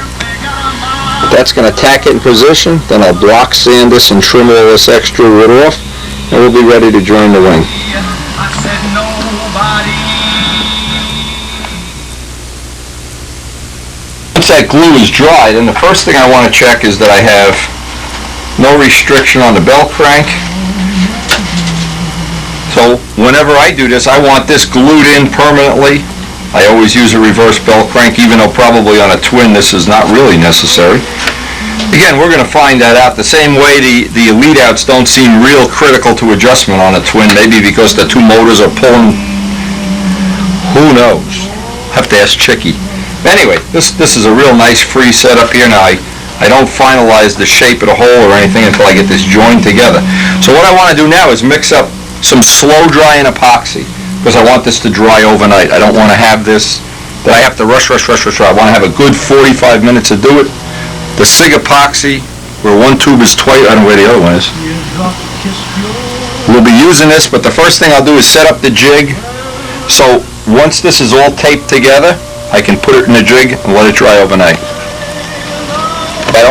That's going to tack it in position. Then I'll block sand this and trim all this extra wood off, and we'll be ready to join the wing. Once that glue is dry, then the first thing I want to check is that I have no restriction on the bell crank. So whenever I do this, I want this glued in permanently. I always use a reverse bell crank, even though probably on a twin this is not really necessary. Again, we're going to find that out the same way the lead outs don't seem real critical to adjustment on a twin, maybe because the two motors are pulling. Who knows? Have to ask Chicky. Anyway, this is a real nice free setup here. Now I don't finalize the shape of the hole or anything until I get this joined together. So what I want to do now is mix up some slow drying epoxy, because I want this to dry overnight. I don't want to have this that I have to rush. I want to have a good 45 minutes to do it. The SIG epoxy, where one tube is twice, I don't know where the other one is. We'll be using this, but the first thing I'll do is set up the jig. So once this is all taped together, I can put it in the jig and let it dry overnight. I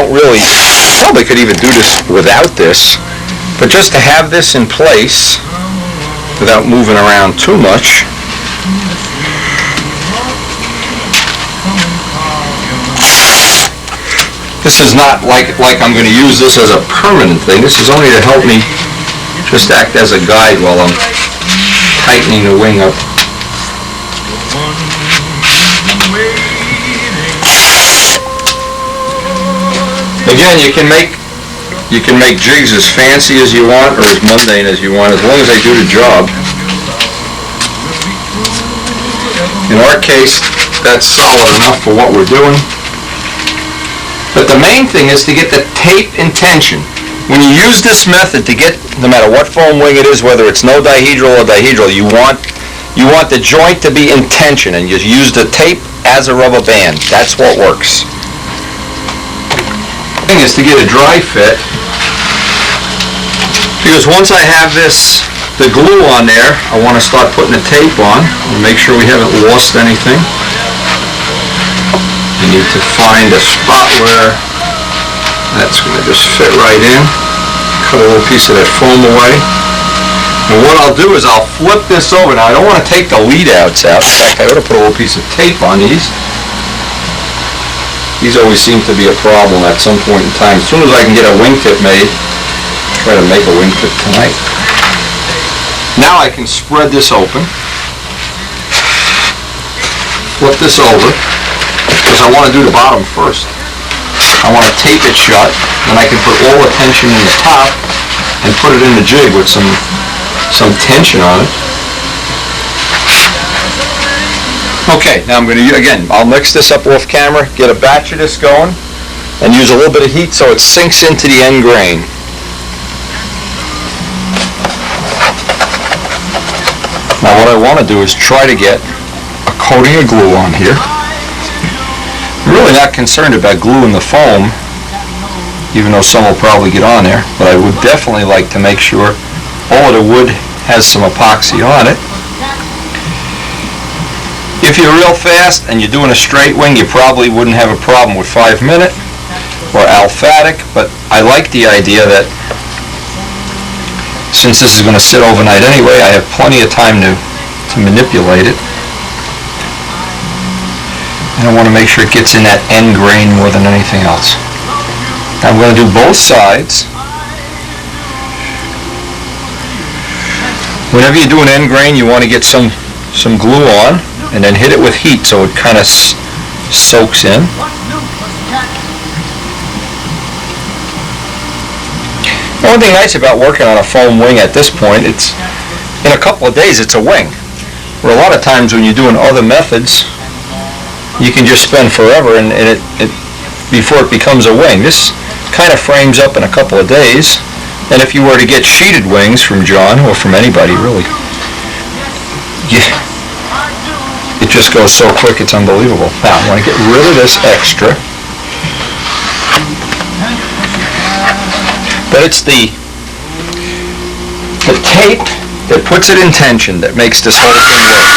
probably could even do this without this, but just to have this in place without moving around too much. This is not like I'm going to use this as a permanent thing. This is only to help me just act as a guide while I'm tightening the wing up. Again, you can make jigs as fancy as you want or as mundane as you want, as long as they do the job. In our case, that's solid enough for what we're doing. But the main thing is to get the tape in tension. When you use this method to get, no matter what foam wing it is, whether it's no dihedral or dihedral, you want the joint to be in tension, and you use the tape as a rubber band. That's what works. The thing is to get a dry fit, because once I have the glue on there, I want to start putting the tape on and make sure we haven't lost anything. You need to find a spot where that's going to just fit right in. Cut a little piece of that foam away. And what I'll do is I'll flip this over. Now I don't want to take the lead outs out. In fact, I ought to put a little piece of tape on these. These always seem to be a problem at some point in time. As soon as I can get a wingtip made, try to make a wingtip tonight. Now I can spread this open. Flip this over, because I want to do the bottom first. I want to tape it shut, then I can put all the tension in the top and put it in the jig with some tension on it. Okay, now I'm going to, again, I'll mix this up off camera, get a batch of this going, and use a little bit of heat so it sinks into the end grain. Now what I want to do is try to get a coating of glue on here. I'm really not concerned about glue in the foam, even though some will probably get on there, but I would definitely like to make sure all of the wood has some epoxy on it. If you're real fast and you're doing a straight wing, you probably wouldn't have a problem with 5-minute or alphatic, but I like the idea that since this is going to sit overnight anyway, I have plenty of time to manipulate it. And I want to make sure it gets in that end grain more than anything else. Now I'm going to do both sides. Whenever you do an end grain, you want to get some glue on and then hit it with heat so it kind of soaks in. The only thing nice about working on a foam wing at this point, it's in a couple of days it's a wing. Where a lot of times when you're doing other methods, you can just spend forever and it before it becomes a wing. This kind of frames up in a couple of days, and if you were to get sheeted wings from John or from anybody really, it just goes so quick it's unbelievable. Now I want to get rid of this extra. But it's the tape that puts it in tension that makes this whole thing work.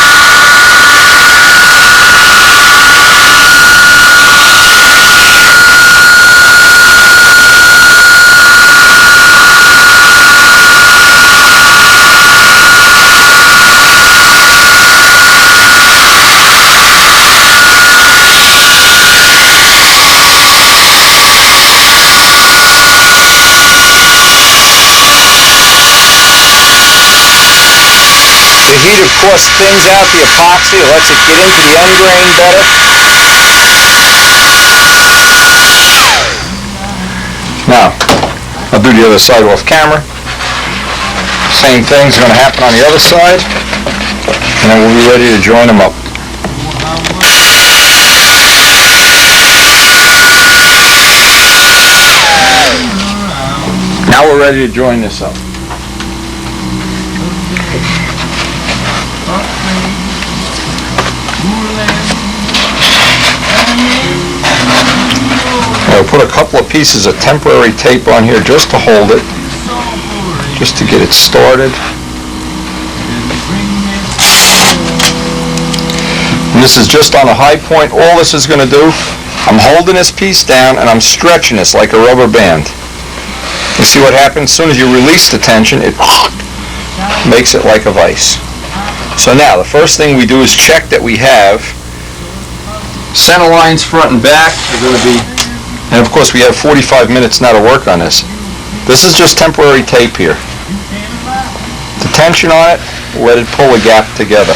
The heat, of course, thins out the epoxy. It lets it get into the end grain better. Now, I'll do the other side off camera. Same thing's going to happen on the other side, and then we'll be ready to join them up. Now we're ready to join this up. I'll put a couple of pieces of temporary tape on here just to hold it, just to get it started. And this is just on a high point. All this is going to do, I'm holding this piece down and I'm stretching this like a rubber band. You see what happens? As soon as you release the tension, it makes it like a vise. So now, the first thing we do is check that we have center lines front and back are going to be, and of course we have 45 minutes now to work on this. This is just temporary tape here. The tension on it, let it pull a gap together.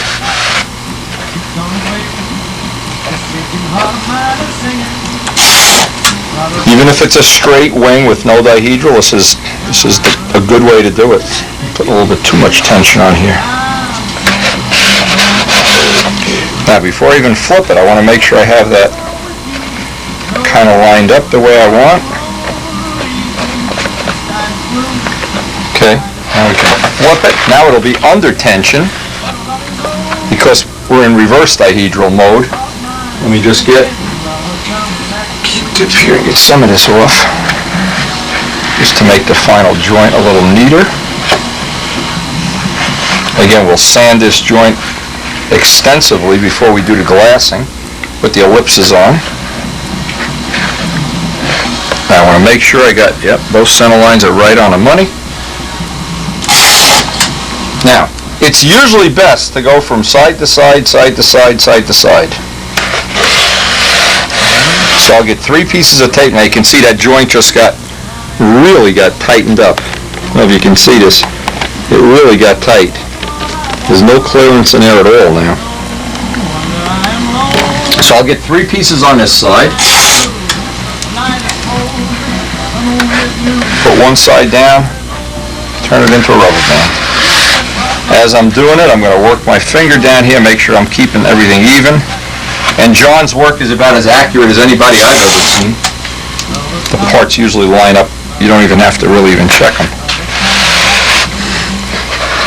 Even if it's a straight wing with no dihedral, this is a good way to do it. Put a little bit too much tension on here. Now, before I even flip it, I want to make sure I have that kind of lined up the way I want. Okay, now we can flip it. Now it'll be under tension because we're in reverse dihedral mode. Let me just get Q-tip here and get some of this off, just to make the final joint a little neater. Again, we'll sand this joint extensively before we do the glassing, with the ellipses on. Now I want to make sure I got, both center lines are right on the money. Now, it's usually best to go from side to side, side to side, side to side. So I'll get 3 pieces of tape. Now you can see that joint just really got tightened up. I don't know if you can see this. It really got tight. There's no clearance in there at all now. So I'll get 3 pieces on this side. Put one side down, turn it into a rubber band. As I'm doing it, I'm going to work my finger down here, make sure I'm keeping everything even. And John's work is about as accurate as anybody I've ever seen. The parts usually line up. You don't even have to really even check them.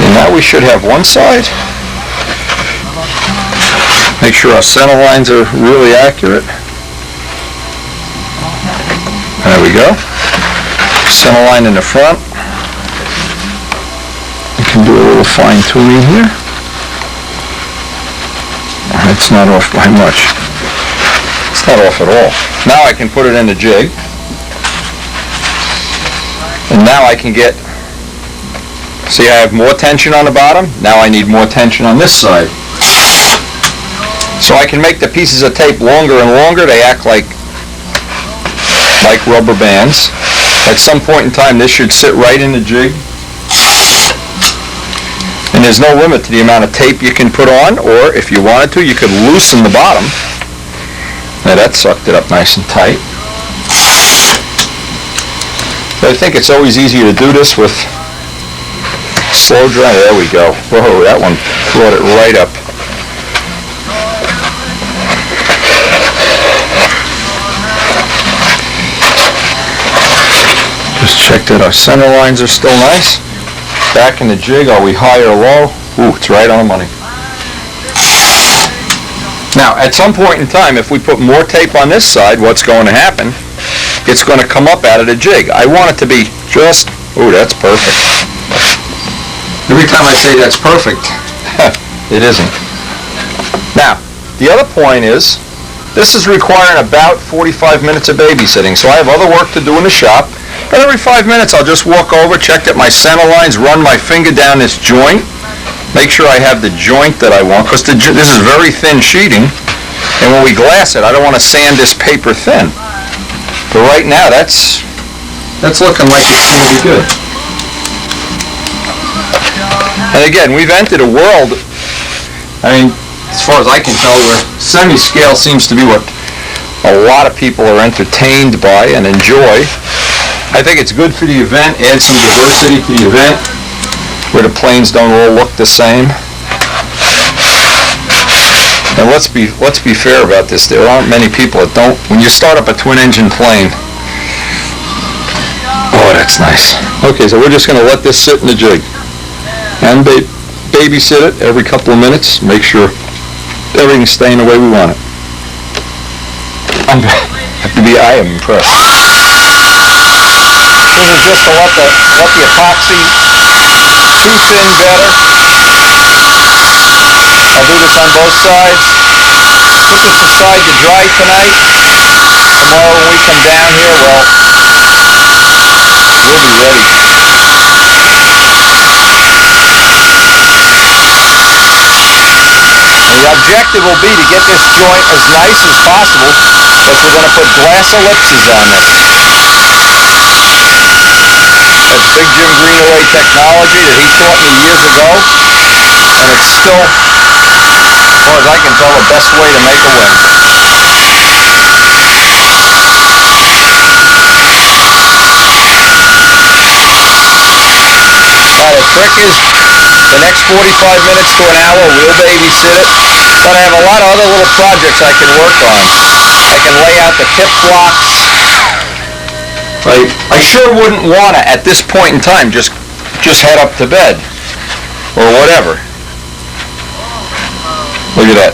And now we should have one side. Make sure our center lines are really accurate. There we go. Center line in the front. You can do a little fine tuning here. It's not off by much. It's not off at all. Now I can put it in the jig. And now I can get, see, I have more tension on the bottom. Now I need more tension on this side. So I can make the pieces of tape longer and longer. They act like rubber bands. At some point in time, this should sit right in the jig. And there's no limit to the amount of tape you can put on, or if you wanted to, you could loosen the bottom. Now that sucked it up nice and tight. I think it's always easier to do this with slow dry. There we go. Whoa, that one brought it right up. Just check that our center lines are still nice. Back in the jig, are we high or low? Ooh, it's right on the money. Now, at some point in time, if we put more tape on this side, what's going to happen? It's going to come up out of the jig. I want it to be just, ooh, that's perfect. Every time I say that's perfect, it isn't. Now, the other point is, this is requiring about 45 minutes of babysitting, so I have other work to do in the shop. But every 5 minutes, I'll just walk over, check that my center lines, run my finger down this joint, make sure I have the joint that I want, because this is very thin sheeting, and when we glass it, I don't want to sand this paper thin. But right now, that's looking like it's going to be good. And again, we've entered a world, I mean, as far as I can tell, where semi-scale seems to be what a lot of people are entertained by and enjoy. I think it's good for the event, add some diversity to the event, where the planes don't all look the same. And let's be fair about this. There aren't many people that don't. When you start up a twin-engine plane, oh, that's nice. Okay, so we're just going to let this sit in the jig and babysit it every couple of minutes. Make sure everything's staying the way we want it. I am impressed. This is just to let the epoxy tooth in better. I'll do this on both sides. Put this aside to dry tonight. Tomorrow when we come down here, well, we'll be ready. And the objective will be to get this joint as nice as possible, but we're going to put glass ellipses on this. That's Big Jim Greenaway technology that he taught me years ago, and it's still, as far as I can tell, the best way to make a wing. Now the trick is, the next 45 minutes to an hour, we'll babysit it, but I have a lot of other little projects I can work on. I can lay out the tip blocks. I sure wouldn't want to, at this point in time, just head up to bed, or whatever. Look at that.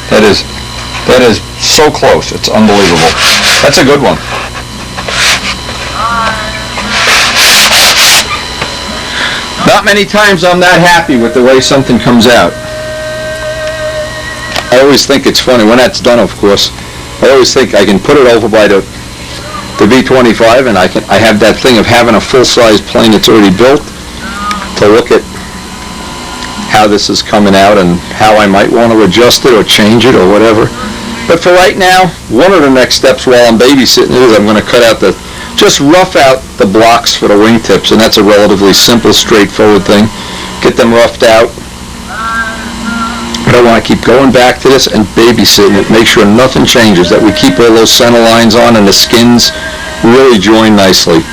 That is so close. It's unbelievable. That's a good one. Not many times I'm that happy with the way something comes out. I always think it's funny, when that's done, of course, I always think I can put it over by the B-25, and I have that thing of having a full-size plane that's already built to look at how this is coming out and how I might want to adjust it or change it or whatever. But for right now, one of the next steps while I'm babysitting it is I'm going to cut out just rough out the blocks for the wingtips, and that's a relatively simple, straightforward thing. Get them roughed out. But I want to keep going back to this and babysitting it, make sure nothing changes, that we keep all those center lines on and the skins really join nicely.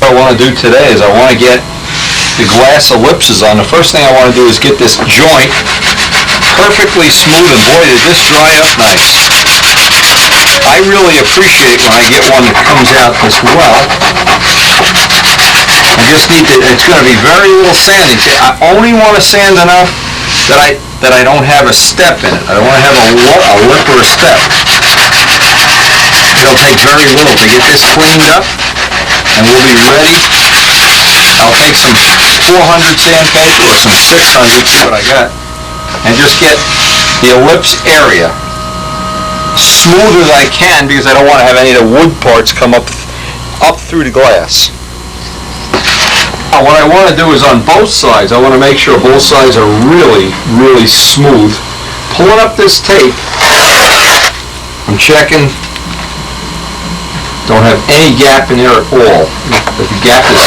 What I want to do today is I want to get the glass ellipses on. The first thing I want to do is get this joint perfectly smooth, and boy, did this dry up nice. I really appreciate when I get one that comes out this well. I just need to, it's going to be very little sanding. See, I only want to sand enough that I don't have a step in it. I don't want to have a lip or a step. It'll take very little to get this cleaned up, and we'll be ready. I'll take some 400 sandpaper or some 600, see what I got, and just get the ellipse area smooth as I can, because I don't want to have any of the wood parts come up through the glass. Now what I want to do is on both sides, I want to make sure both sides are really, really smooth. Pulling up this tape, I'm checking, don't have any gap in there at all. The gap is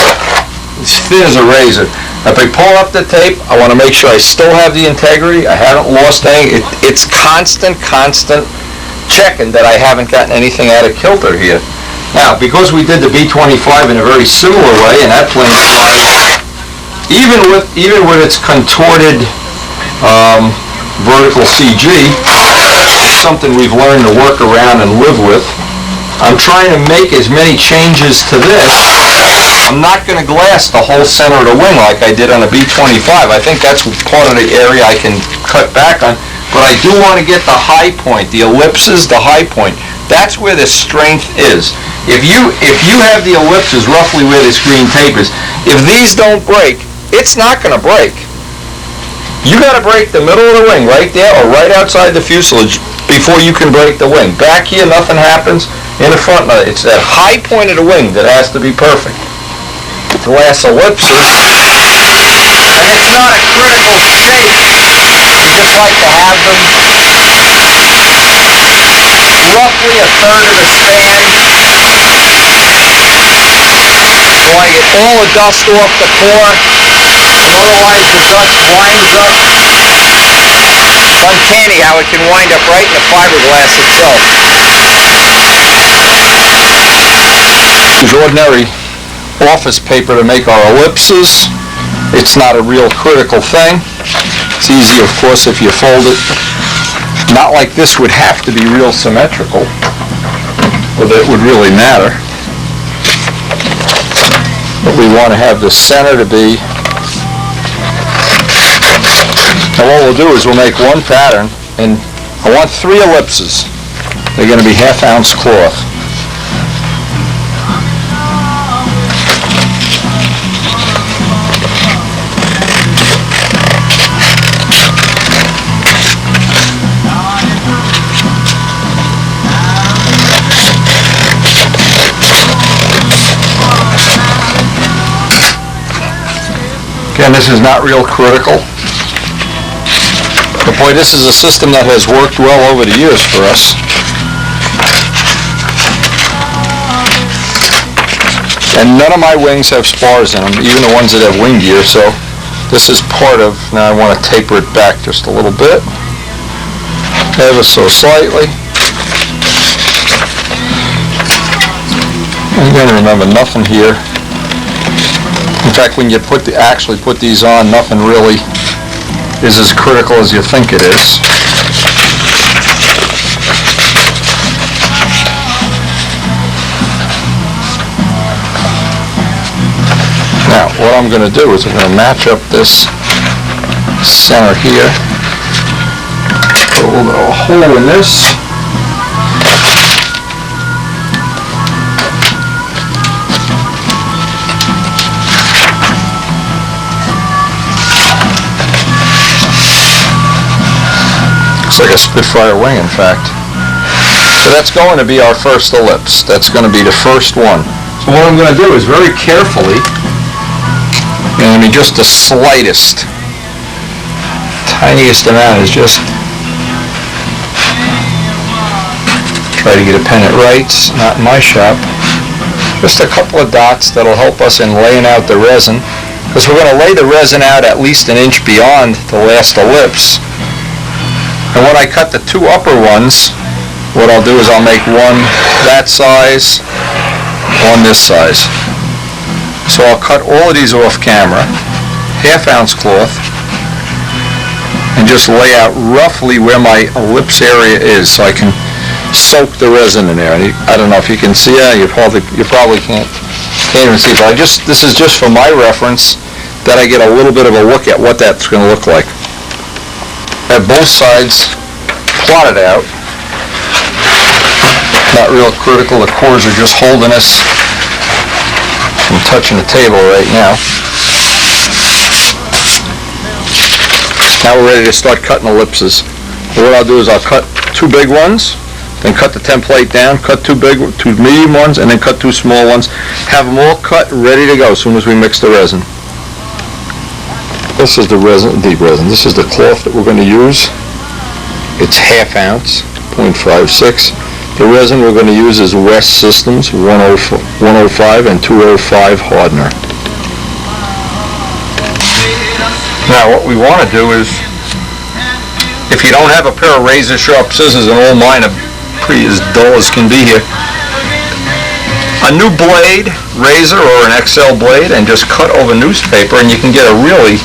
as thin as a razor. If I pull up the tape, I want to make sure I still have the integrity. I haven't lost any. It's constant checking that I haven't gotten anything out of kilter here. Now, because we did the B25 in a very similar way, and that plane flies, even with its contorted vertical CG, it's something we've learned to work around and live with. I'm trying to make as many changes to this. I'm not going to glass the whole center of the wing like I did on the B25. I think that's part of the area I can cut back on. But I do want to get the high point, the ellipses, the high point. That's where the strength is. If you have the ellipses roughly where this green tape is, if these don't break, it's not going to break. You got to break the middle of the wing right there or right outside the fuselage before you can break the wing. Back here, nothing happens. In the front, it's that high point of the wing that has to be perfect. Glass ellipses, and it's not a critical shape. You just like to have them roughly a third of the span. You want to get all the dust off the core, otherwise the dust winds up. It's uncanny how it can wind up right in the fiberglass itself. Use ordinary office paper to make our ellipses. It's not a real critical thing. It's easy, of course, if you fold it. Not like this would have to be real symmetrical, or that it would really matter. But we want to have the center to be. And what we'll do is we'll make one pattern, and I want 3 ellipses. They're going to be 1/2 ounce cloth. Again, this is not real critical. But boy, this is a system that has worked well over the years for us. And none of my wings have spars in them, even the ones that have wing gear, so this is part of, now I want to taper it back just a little bit, ever so slightly. Again, remember, nothing here. In fact, when you actually put these on, nothing really is as critical as you think it is. Now, what I'm going to do is I'm going to match up this center here. Put a little bit of a hole in this. Looks like a Spitfire wing, in fact. So that's going to be our first ellipse. That's going to be the first one. So what I'm going to do is very carefully, and I mean just the slightest, tiniest amount is just try to get a pen at right, not in my shop. Just a couple of dots that'll help us in laying out the resin, because we're going to lay the resin out at least 1 inch beyond the last ellipse. And when I cut the 2 upper ones, what I'll do is I'll make one that size, one this size. So I'll cut all of these off camera, 1/2 ounce cloth, and just lay out roughly where my ellipse area is so I can soak the resin in there. And I don't know if you can see it, you probably can't even see it, but this is just for my reference that I get a little bit of a look at what that's going to look like. Have both sides plotted out. Not real critical, the cores are just holding us from touching the table right now. Now we're ready to start cutting ellipses. So what I'll do is I'll cut 2 big ones, then cut the template down, cut 2 medium ones, and then cut 2 small ones. Have them all cut ready to go as soon as we mix the resin. This is the resin, deep resin. This is the cloth that we're going to use. It's 1/2 ounce, 0.56. The resin we're going to use is West Systems 105 and 205 hardener. Now what we want to do is, if you don't have a pair of razor sharp scissors, and all mine are pretty as dull as can be here. A new blade, razor or an XL blade, and just cut over newspaper, and you can get a really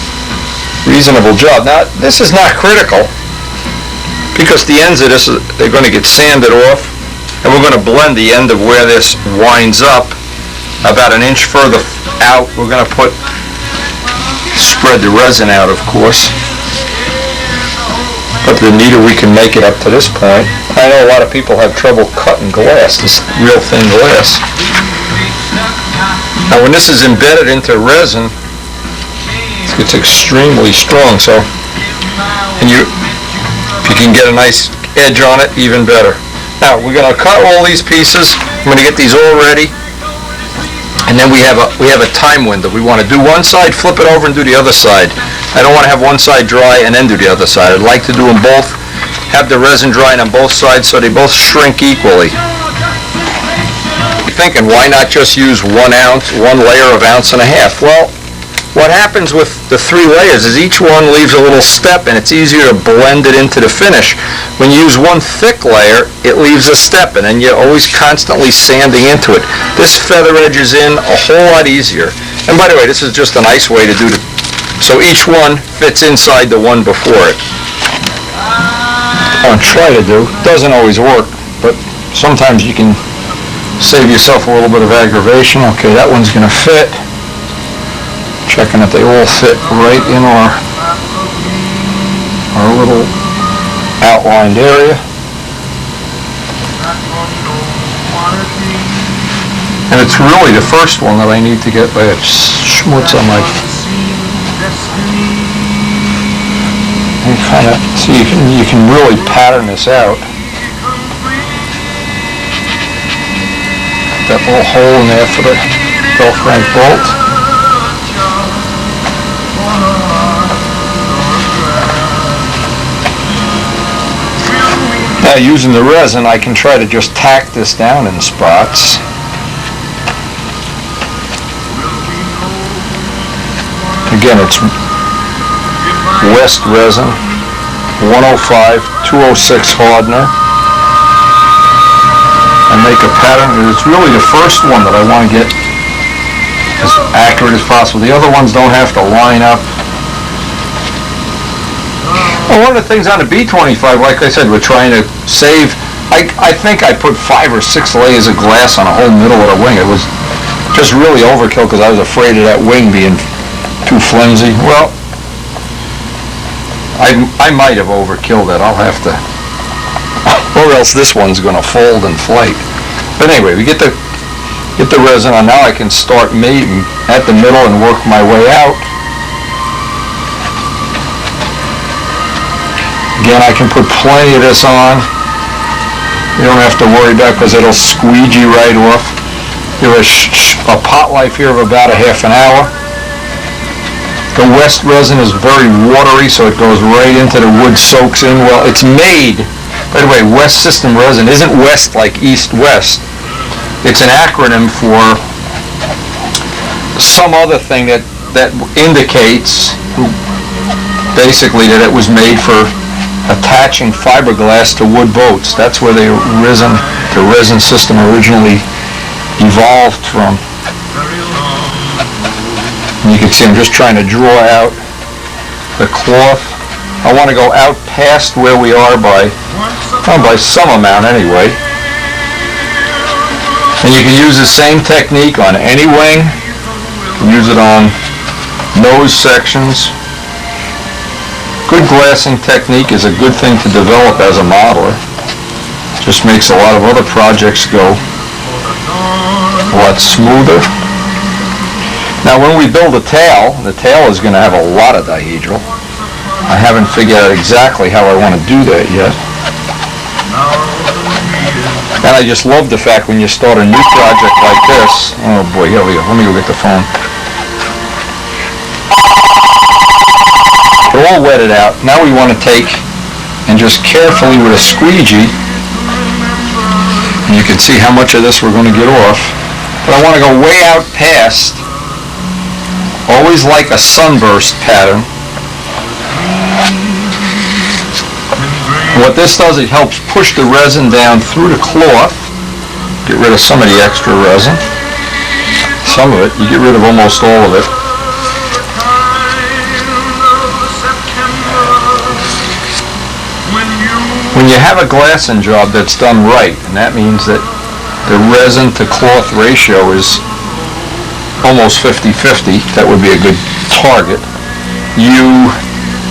reasonable job. Now, this is not critical, because the ends of this, they're going to get sanded off, and we're going to blend the end of where this winds up about an inch further out. We're going to spread the resin out, of course. But the neater we can make it up to this point. I know a lot of people have trouble cutting glass, this real thin glass. Now when this is embedded into resin, it's extremely strong, so if you can get a nice edge on it, even better. Now we're going to cut all these pieces. I'm going to get these all ready. And then we have a time window. We want to do one side, flip it over, and do the other side. I don't want to have one side dry and then do the other side. I'd like to do them both, have the resin drying on both sides so they both shrink equally. You're thinking, why not just use one layer of 1.5 ounces? Well, what happens with the 3 layers is each one leaves a little step, and it's easier to blend it into the finish. When you use one thick layer, it leaves a step, and then you're always constantly sanding into it. This feather edges in a whole lot easier. And by the way, this is just a nice way to do it, so each one fits inside the one before it. What I try to do, doesn't always work, but sometimes you can save yourself a little bit of aggravation. Okay, that one's going to fit. Checking that they all fit right in our little outlined area. And it's really the first one that I need to get by a schmutz on my... And kind of, so you can really pattern this out. That little hole in there for the Velcro bolt. Now, using the resin, I can try to just tack this down in spots. Again, it's West resin, 105, 206 hardener. I make a pattern. It's really the first one that I want to get as accurate as possible. The other ones don't have to line up. Well, one of the things on the B25, like I said, we're trying to save. I think I put 5 or 6 layers of glass on a whole middle of the wing. It was just really overkill because I was afraid of that wing being too flimsy. Well, I might have overkilled it. I'll have to, or else this one's going to fold and flake. But anyway, we get the resin on. Now I can start mating at the middle and work my way out. Again, I can put plenty of this on. You don't have to worry about it because it'll squeegee right off. Give a pot life here of about a half an hour. The West resin is very watery, so it goes right into the wood, soaks in well. It's made, by the way, West System resin isn't West like East-West. It's an acronym for some other thing that indicates basically that it was made for attaching fiberglass to wood boats. That's where the resin system originally evolved from. And you can see I'm just trying to draw out the cloth. I want to go out past where we are by some amount anyway. And you can use the same technique on any wing. You can use it on nose sections. Good glassing technique is a good thing to develop as a modeler. Just makes a lot of other projects go a lot smoother. Now when we build the tail is going to have a lot of dihedral. I haven't figured out exactly how I want to do that yet. And I just love the fact when you start a new project like this. Oh boy, here we go. Let me go get the phone. They're all wetted out. Now we want to take and just carefully with a squeegee, and you can see how much of this we're going to get off. But I want to go way out past, always like a sunburst pattern. What this does, it helps push the resin down through the cloth, get rid of some of the extra resin. Some of it, you get rid of almost all of it. When you have a glassing job that's done right, and that means that the resin to cloth ratio is almost 50-50, that would be a good target. You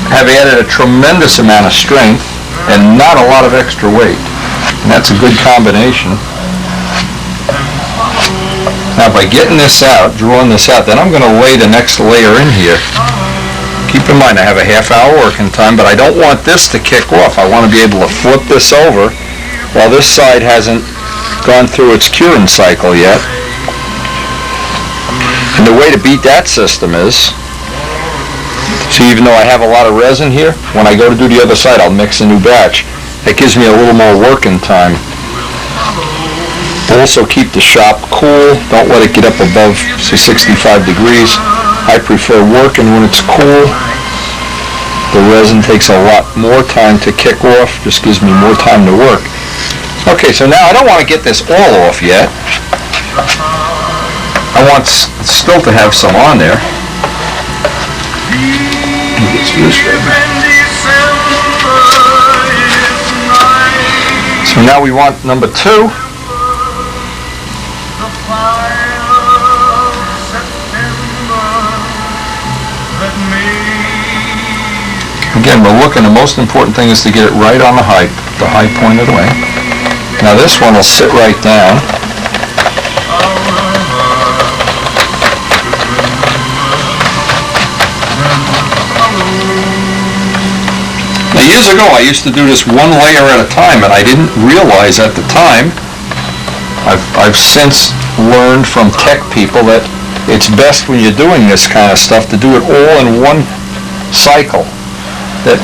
have added a tremendous amount of strength and not a lot of extra weight. And that's a good combination. Now by getting this out, drawing this out, then I'm going to lay the next layer in here. Keep in mind I have a half-hour working time, but I don't want this to kick off. I want to be able to flip this over while this side hasn't gone through its curing cycle yet. And the way to beat that system is, see, even though I have a lot of resin here, when I go to do the other side, I'll mix a new batch. That gives me a little more working time. Also keep the shop cool. Don't let it get up above, say, 65 degrees. I prefer working when it's cool. The resin takes a lot more time to kick off, just gives me more time to work. Okay, so now I don't want to get this all off yet. I want still to have some on there. So now we want number 2. Again, we're looking, the most important thing is to get it right on the high point of the way. Now this one will sit right down. Now years ago I used to do this one layer at a time, and I didn't realize at the time, I've since learned from tech people that it's best when you're doing this kind of stuff to do it all in one cycle. That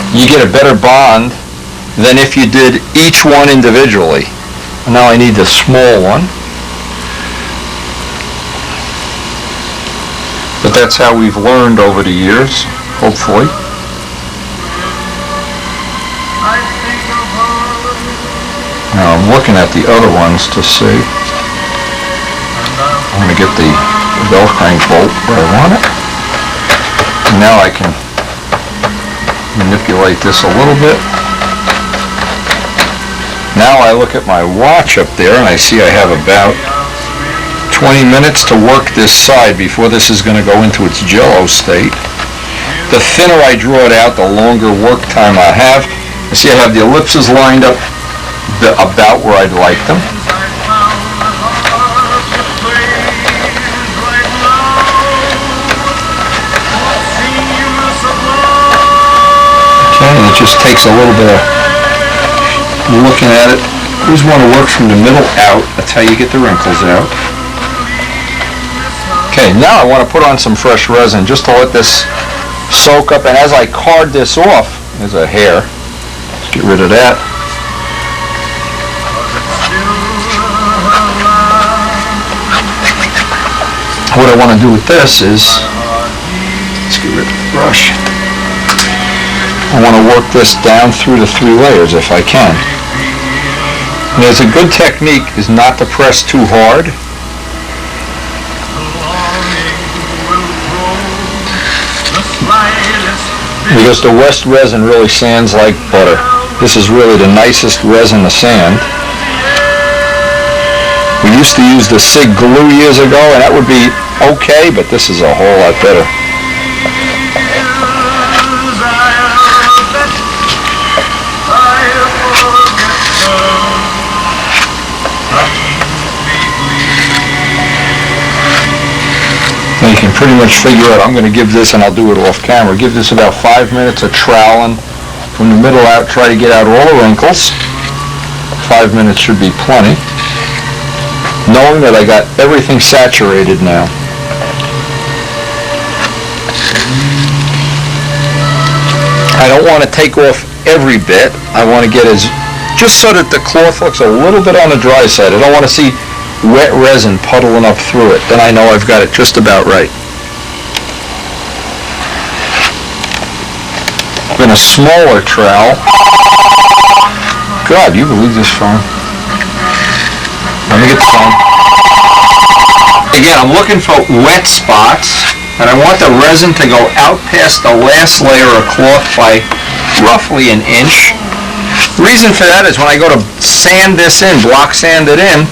you get a better bond than if you did each one individually. And now I need the small one. But that's how we've learned over the years, hopefully. Now I'm looking at the other ones to see. I'm going to get the Velcro bolt where I want it. And now I can manipulate this a little bit. Now I look at my watch up there and I see I have about 20 minutes to work this side before this is going to go into its jello state. The thinner I draw it out, the longer work time I have. You see I have the ellipses lined up about where I'd like them. And it just takes a little bit of looking at it. You always want to work from the middle out. That's how you get the wrinkles out. Okay, now I want to put on some fresh resin just to let this soak up. And as I card this off, there's a hair. Let's get rid of that. What I want to do with this is, let's get rid of the brush. I want to work this down through the 3 layers if I can. And there's a good technique is not to press too hard. Because the West resin really sands like butter. This is really the nicest resin to sand. We used to use the SIG glue years ago, and that would be okay, but this is a whole lot better. Now you can pretty much figure out, I'm going to give this, and I'll do it off camera, give this about 5 minutes of troweling from the middle out, try to get out all the wrinkles. 5 minutes should be plenty. Knowing that I got everything saturated now. I don't want to take off every bit. I want to get just so that the cloth looks a little bit on the dry side. I don't want to see wet resin puddling up through it. Then I know I've got it just about right. In a smaller trowel, God, you believe this phone? Let me get the phone. Again, I'm looking for wet spots, and I want the resin to go out past the last layer of cloth by roughly an inch. The reason for that is when I go to sand this in, block sand it in,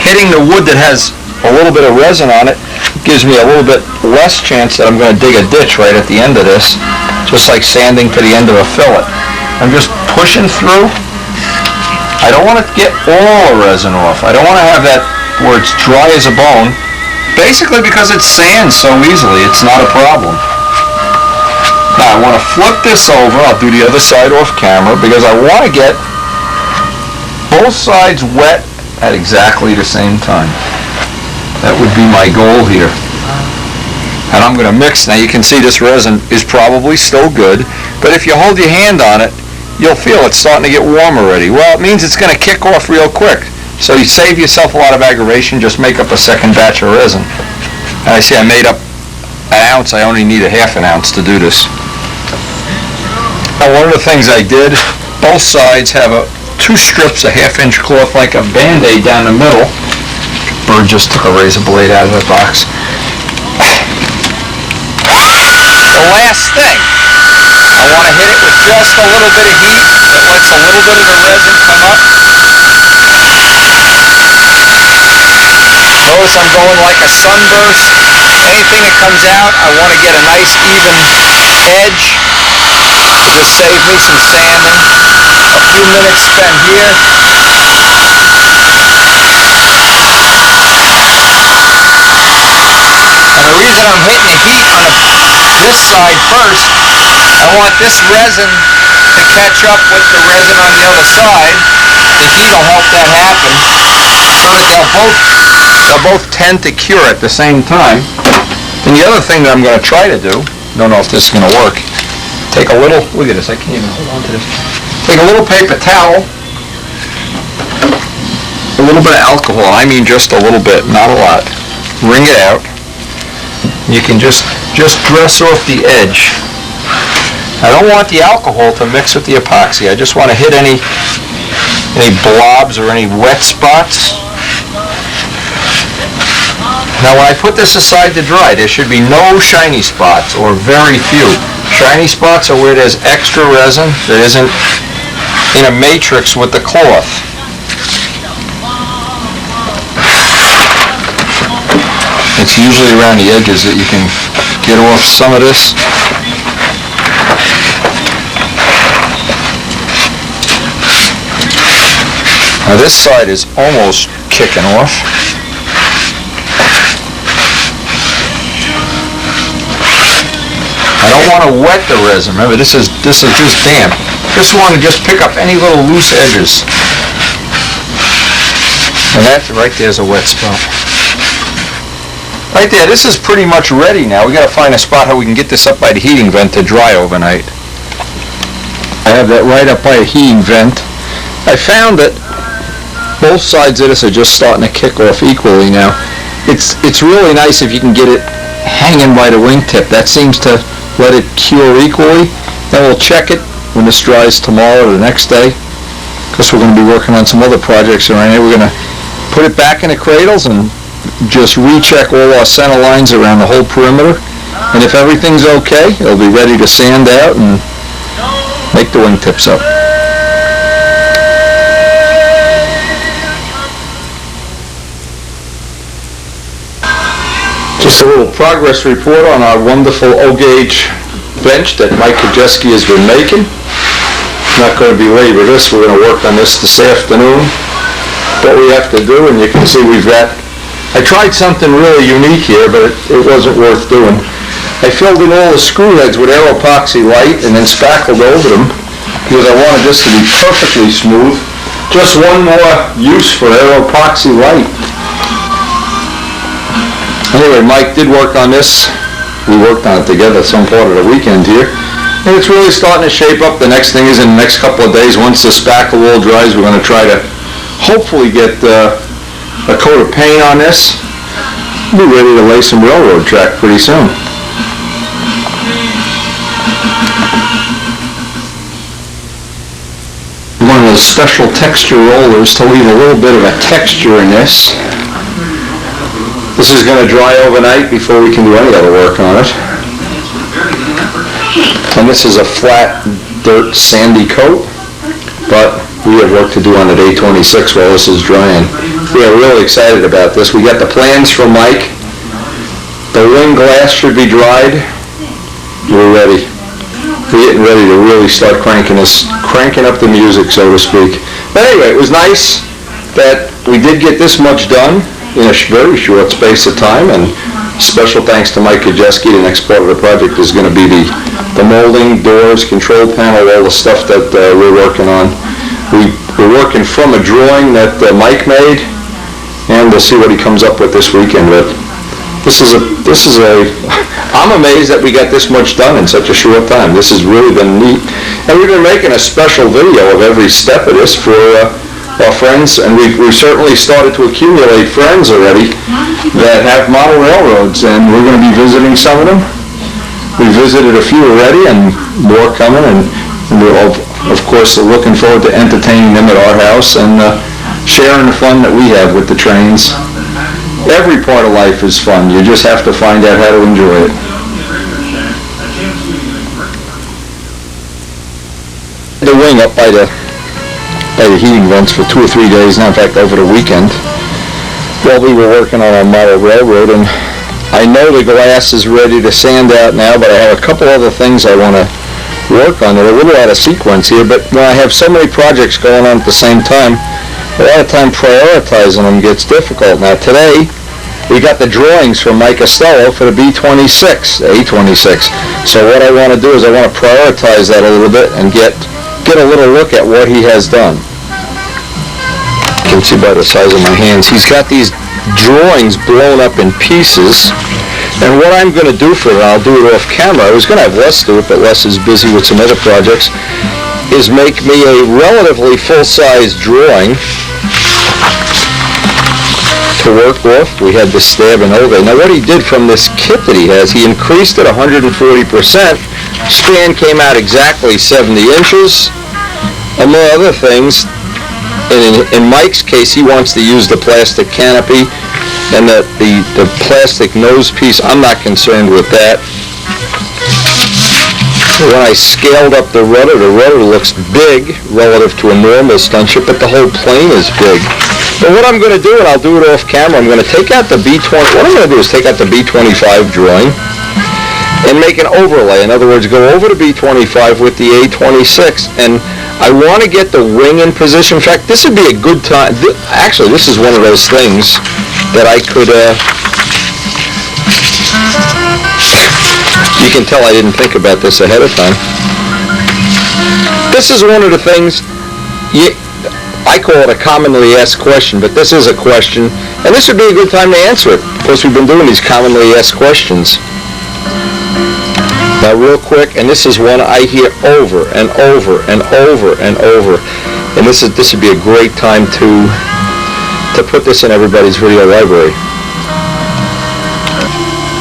hitting the wood that has a little bit of resin on it gives me a little bit less chance that I'm going to dig a ditch right at the end of this, just like sanding to the end of a fillet. I'm just pushing through. I don't want to get all the resin off. I don't want to have that where it's dry as a bone, basically because it sands so easily, it's not a problem. Now I want to flip this over. I'll do the other side off camera because I want to get both sides wet at exactly the same time. That would be my goal here. And I'm going to mix. Now you can see this resin is probably still good, but if you hold your hand on it, you'll feel it's starting to get warm already. Well, it means it's going to kick off real quick. So you save yourself a lot of aggravation, just make up a second batch of resin. And I see I made up an ounce. I only need a half an ounce to do this. Now one of the things I did, both sides have two strips of half-inch cloth like a Band-Aid down the middle. Bird just took a razor blade out of the box. The last thing, I want to hit it with just a little bit of heat that lets a little bit of the resin come up. Notice I'm going like a sunburst. Anything that comes out, I want to get a nice even edge. Just save me some sanding. A few minutes spent here. And the reason I'm hitting the heat on this side first, I want this resin to catch up with the resin on the other side. The heat will help that happen so that they'll both tend to cure at the same time. And the other thing that I'm going to try to do, don't know if this is going to work, take a little, look at this, I can't even hold on to this. Take a little paper towel, a little bit of alcohol, I mean just a little bit, not a lot. Wring it out. You can just dress off the edge. I don't want the alcohol to mix with the epoxy. I just want to hit any blobs or any wet spots. Now when I put this aside to dry, there should be no shiny spots, or very few. Shiny spots are where there's extra resin that isn't in a matrix with the cloth. It's usually around the edges that you can get off some of this. Now this side is almost kicking off. I don't want to wet the resin. Remember, this is just damp. Just want to just pick up any little loose edges. And that right there's a wet spot. Right there, this is pretty much ready now. We got to find a spot how we can get this up by the heating vent to dry overnight. I have that right up by a heating vent. I found that both sides of this are just starting to kick off equally now. It's really nice if you can get it hanging by the wingtip. That seems to let it cure equally. Then we'll check it when this dries tomorrow or the next day, because we're going to be working on some other projects around here. We're going to put it back in the cradles and just recheck all our center lines around the whole perimeter. And if everything's okay, it'll be ready to sand out and make the wingtips up. Just a little progress report on our wonderful O-gauge bench that Mike Kajeski has been making. Not going to belabor this. We're going to work on this afternoon. What we have to do, and you can see I tried something really unique here, but it wasn't worth doing. I filled in all the screw heads with air epoxy light and then spackled over them because I wanted this to be perfectly smooth. Just one more use for air epoxy light. Anyway, Mike did work on this. We worked on it together some part of the weekend here. And it's really starting to shape up. The next thing is in the next couple of days, once the spackle all dries, we're going to try to hopefully get a coat of paint on this. We'll be ready to lay some railroad track pretty soon. One of the special texture rollers to leave a little bit of a texture in this. This is going to dry overnight before we can do any other work on it. And this is a flat dirt sandy coat, but we have work to do on it A26 while this is drying. We are really excited about this. We got the plans from Mike. The wing glass should be dried. We're ready. We're getting ready to really start cranking up the music, so to speak. But anyway, it was nice that we did get this much done in a very short space of time, and special thanks to Mike Kajeski. The next part of the project is going to be the molding, doors, control panel, all the stuff that we're working on. We're working from a drawing that Mike made, and we'll see what he comes up with this weekend. But I'm amazed that we got this much done in such a short time. This has really been neat. And we've been making a special video of every step of this for our friends, and we've certainly started to accumulate friends already that have model railroads, and we're going to be visiting some of them. We visited a few already, and more coming, and we're of course looking forward to entertaining them at our house and sharing the fun that we have with the trains. Every part of life is fun. You just have to find out how to enjoy it. The wing up by the heating vents for 2 or 3 days now, in fact over the weekend, while we were working on our model railroad, and I know the glass is ready to sand out now, but I have a couple other things I want to work on. They're a little out of sequence here, but when I have so many projects going on at the same time, a lot of time prioritizing them gets difficult. Now today, we got the drawings from Mike Costello for the B26, A26. So what I want to do is I want to prioritize that a little bit and get a little look at what he has done. You can see by the size of my hands, he's got these drawings blown up in pieces. And what I'm going to do for it, I'll do it off camera, I was going to have Les do it, but Les is busy with some other projects, is make me a relatively full-size drawing to work off. We had the stab and ovate. Now what he did from this kit that he has, he increased it 140%. Span came out exactly 70 inches. Among other things, in Mike's case, he wants to use the plastic canopy and the plastic nose piece. I'm not concerned with that. When I scaled up the rudder looks big relative to a normal stunt ship, but the whole plane is big. But what I'm going to do, and I'll do it off camera, I'm going to take out the what I'm going to do is take out the B25 drawing and make an overlay. In other words, go over the B25 with the A26, and I want to get the wing in position. In fact, this would be a good time. Actually, this is one of those things that I could... You can tell I didn't think about this ahead of time. This is one of the things, I call it a commonly asked question, but this is a question, and this would be a good time to answer it. Of course, we've been doing these commonly asked questions. Now, real quick, and this is one I hear over and over and over and over, and this would be a great time to put this in everybody's video library.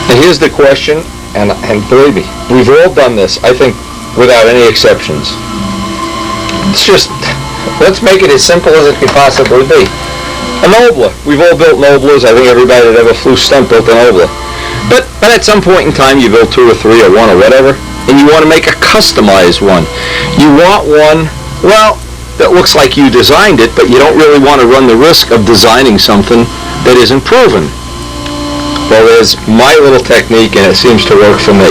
And here's the question. And believe me, we've all done this, I think, without any exceptions. Let's make it as simple as it could possibly be. A Nobler. We've all built Noblers. I think everybody that ever flew stunt built a Nobler. But at some point in time, you build 2 or 3 or 1 or whatever, and you want to make a customized one. You want one, well, that looks like you designed it, but you don't really want to run the risk of designing something that isn't proven. Well, there's my little technique, and it seems to work for me.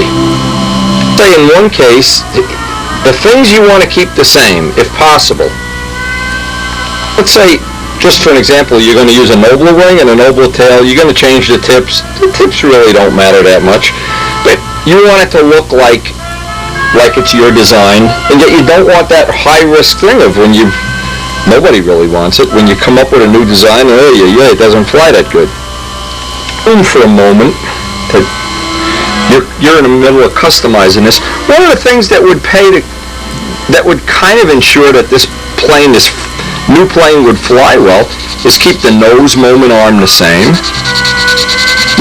Say in one case, the things you want to keep the same, if possible. Let's say, just for an example, you're going to use a Nobler wing and a Nobler tail. You're going to change the tips. The tips really don't matter that much, but you want it to look like it's your design, and yet you don't want that high-risk thing of when nobody really wants it. When you come up with a new design, it doesn't fly that good. For a moment, you're in the middle of customizing this. One of the things that would kind of ensure that this new plane would fly well is keep the nose moment arm the same.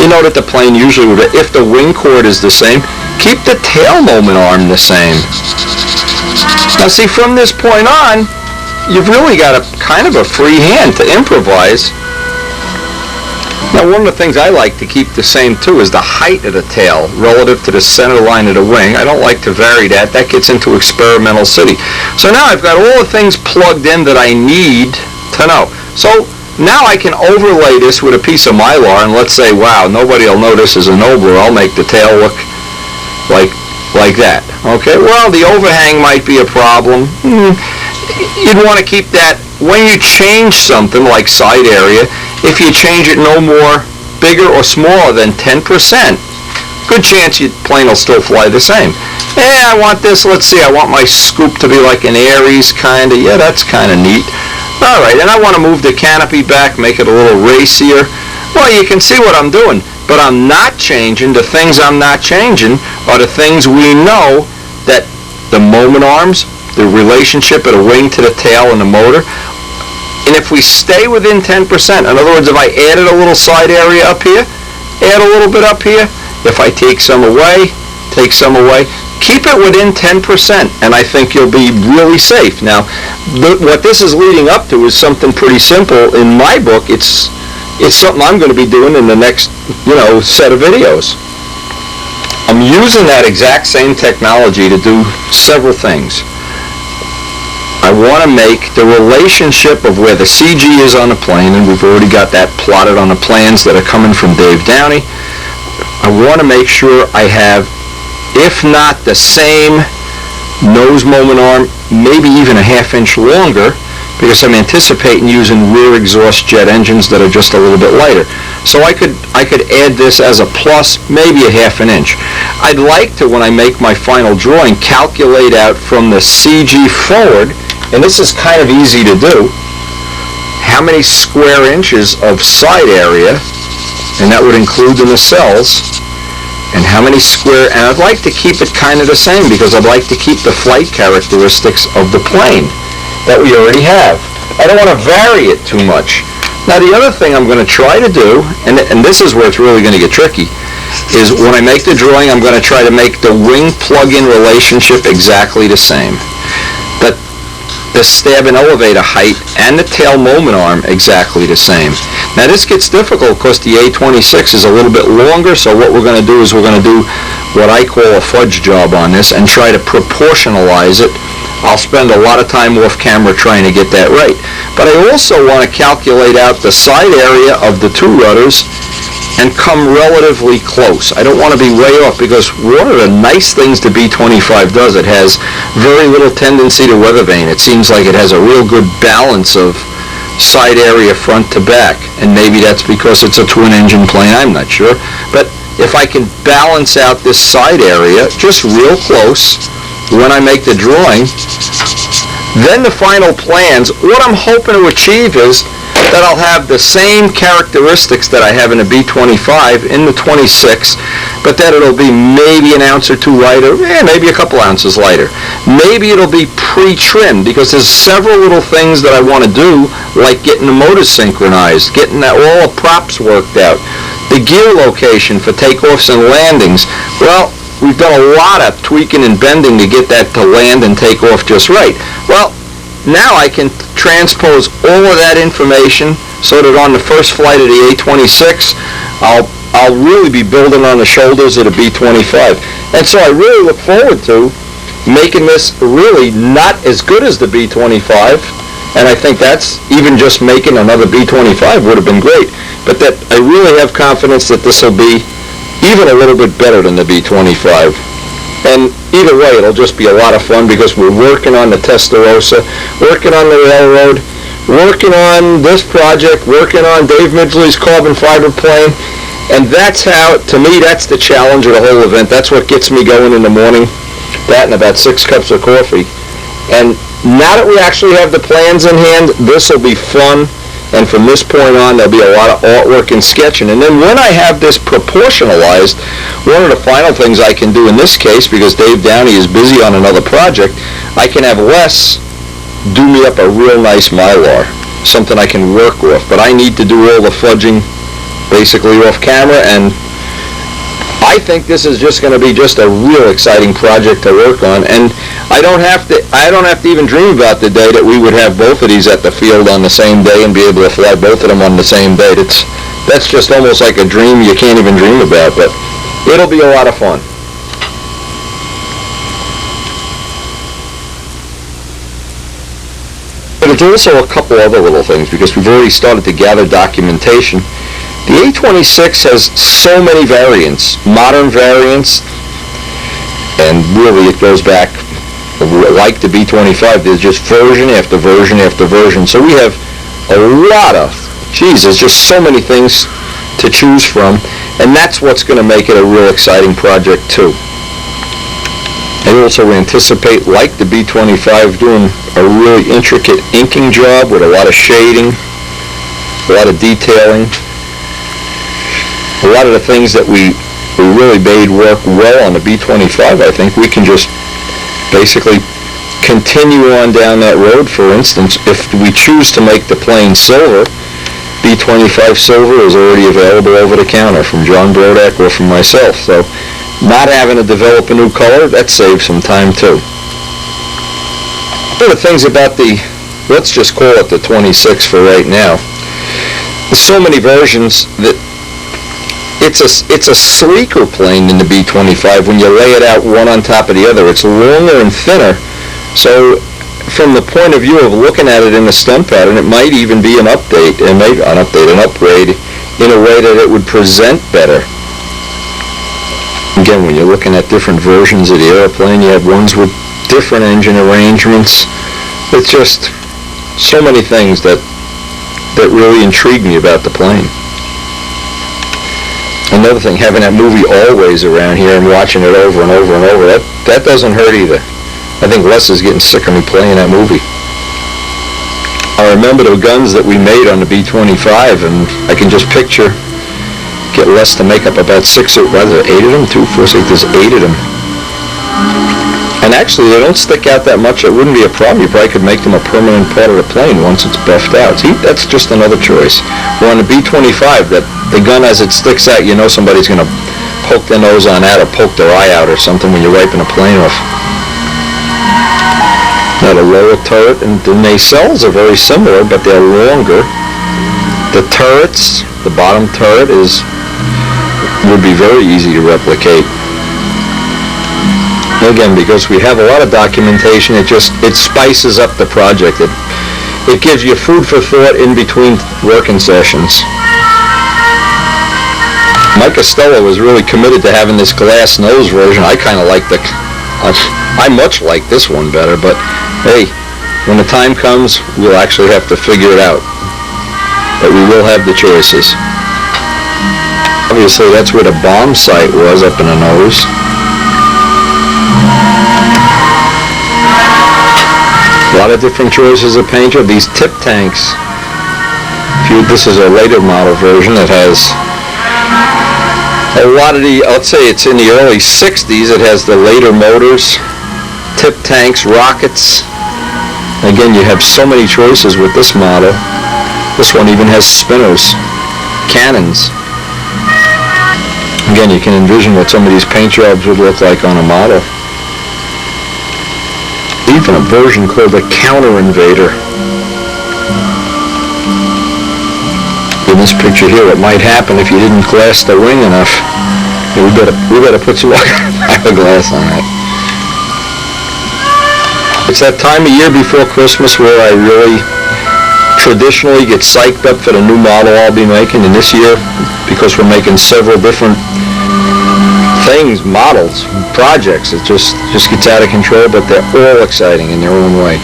You know that the plane usually would, if the wing chord is the same, keep the tail moment arm the same. Now see, from this point on, you've really got a kind of a free hand to improvise. Now, one of the things I like to keep the same, too, is the height of the tail relative to the center line of the wing. I don't like to vary that. That gets into experimental city. So now I've got all the things plugged in that I need to know. So now I can overlay this with a piece of Mylar, and let's say, wow, nobody will know this is a Nobler. I'll make the tail look like that. Okay, well, the overhang might be a problem. You'd want to keep that. When you change something like side area, if you change it no more bigger or smaller than 10%, good chance your plane will still fly the same. I want this, let's see, I want my scoop to be like an Aries kind of. Yeah, that's kind of neat. All right, and I want to move the canopy back, make it a little racier. Well, you can see what I'm doing, but I'm not changing. The things I'm not changing are the things we know, that the moment arms, the relationship of the wing to the tail and the motor. And if we stay within 10%, in other words, if I added a little side area up here, add a little bit up here, if I take some away, keep it within 10%, and I think you'll be really safe. Now, what this is leading up to is something pretty simple. In my book, it's something I'm going to be doing in the next, set of videos. I'm using that exact same technology to do several things. I want to make the relationship of where the CG is on the plane, and we've already got that plotted on the plans that are coming from Dave Downey. I want to make sure I have, if not the same nose moment arm, maybe even a half-inch longer, because I'm anticipating using rear exhaust jet engines that are just a little bit lighter. So I could add this as a plus, maybe a half an inch. I'd like to, when I make my final drawing, calculate out from the CG forward, and this is kind of easy to do, how many square inches of side area, and that would include the nacelles, and how many square, and I'd like to keep it kind of the same, because I'd like to keep the flight characteristics of the plane that we already have. I don't want to vary it too much. Now, the other thing I'm going to try to do, and this is where it's really going to get tricky, is when I make the drawing, I'm going to try to make the wing plug-in relationship exactly the same. The stab and elevator height and the tail moment arm exactly the same. Now, this gets difficult because the A26 is a little bit longer, so what we're going to do is we're going to do what I call a fudge job on this and try to proportionalize it. I'll spend a lot of time off camera trying to get that right. But I also want to calculate out the side area of the two rudders and come relatively close. I don't want to be way off, because one of the nice things the B-25 does, it has very little tendency to weather vane. It seems like it has a real good balance of side area front to back, and maybe that's because it's a twin-engine plane, I'm not sure. But if I can balance out this side area just real close when I make the drawing, then the final plans, what I'm hoping to achieve is that I'll have the same characteristics that I have in the B-25 in the 26, but that it'll be maybe an ounce or two lighter, maybe a couple ounces lighter. Maybe it'll be pre-trimmed, because there's several little things that I want to do, like getting the motors synchronized, getting all the props worked out, the gear location for takeoffs and landings. Well, we've done a lot of tweaking and bending to get that to land and take off just right. Well, now I can transpose all of that information so that on the first flight of the A26, I'll really be building on the shoulders of the B-25. And so I really look forward to making this really not as good as the B-25, and I think that's, even just making another B-25 would have been great, but that I really have confidence that this will be even a little bit better than the B-25. And either way, it'll just be a lot of fun, because we're working on the Testarossa, working on the railroad, working on this project, working on Dave Midgley's carbon fiber plane, and that's how, to me, that's the challenge of the whole event. That's what gets me going in the morning, that and about 6 cups of coffee. And now that we actually have the plans in hand, this will be fun. And from this point on, there'll be a lot of artwork and sketching. And then when I have this proportionalized, one of the final things I can do in this case, because Dave Downey is busy on another project, I can have Les do me up a real nice Mylar, something I can work with. But I need to do all the fudging basically off camera, and I think this is just going to be just a real exciting project to work on. And I don't have to even dream about the day that we would have both of these at the field on the same day and be able to fly both of them on the same day. That's just almost like a dream you can't even dream about, but it'll be a lot of fun. But there's also a couple other little things, because we've already started to gather documentation. The A26 has so many variants, modern variants, and really it goes back like the B25. There's just version after version after version. So we have a lot of, there's just so many things to choose from, and that's what's going to make it a real exciting project too. I also anticipate, like the B25, doing a really intricate inking job with a lot of shading, a lot of detailing. A lot of the things that we really made work well on the B25, I think we can just basically continue on down that road. For instance, if we choose to make the plane silver, B25 silver is already available over the counter from John Brodak or from myself. So not having to develop a new color, that saves some time too. One of the things about the, let's just call it the 26 for right now, there's so many versions that it's a sleeker plane than the B25 when you lay it out one on top of the other. It's longer and thinner. So from the point of view of looking at it in the stunt pattern, it might even be an upgrade in a way that it would present better. Again, when you're looking at different versions of the airplane, you have ones with different engine arrangements. It's just so many things that really intrigue me about the plane. Another thing, having that movie Always around here and watching it over and over and over, that doesn't hurt either. I think Les is getting sick of me playing that movie. I remember the guns that we made on the B25, and I can just get Les to make up about 8 of them, 2, 4, 6, there's 8 of them. And actually, they don't stick out that much. It wouldn't be a problem. You probably could make them a permanent part of the plane once it's buffed out. See, that's just another choice. Well, on the B25, the gun as it sticks out, you know somebody's going to poke their nose on that or poke their eye out or something when you're wiping a plane off. Now, the lower turret and the nacelles are very similar, but they're longer. The turrets, the bottom turret would be very easy to replicate. Again, because we have a lot of documentation, it spices up the project. It gives you food for thought in between working sessions. Mike Costello was really committed to having this glass nose version. I kind of like I much like this one better, but hey, when the time comes, we'll actually have to figure it out. But we will have the choices. Obviously, that's where the bomb sight was, up in the nose. A lot of different choices of paint job. These tip tanks, this is a later model version that has a lot of let's say it's in the early 60s, it has the later motors, tip tanks, rockets. Again, you have so many choices with this model. This one even has spinners, cannons. Again, you can envision what some of these paint jobs would look like on a model. Even a version called the Counter Invader. In this picture here, it might happen if you didn't glass the wing enough. We better put some fiberglass on it. It's that time of year before Christmas where I really traditionally get psyched up for the new model I'll be making. And this year, because we're making several different things, models, projects, it just gets out of control, but they're all exciting in their own way.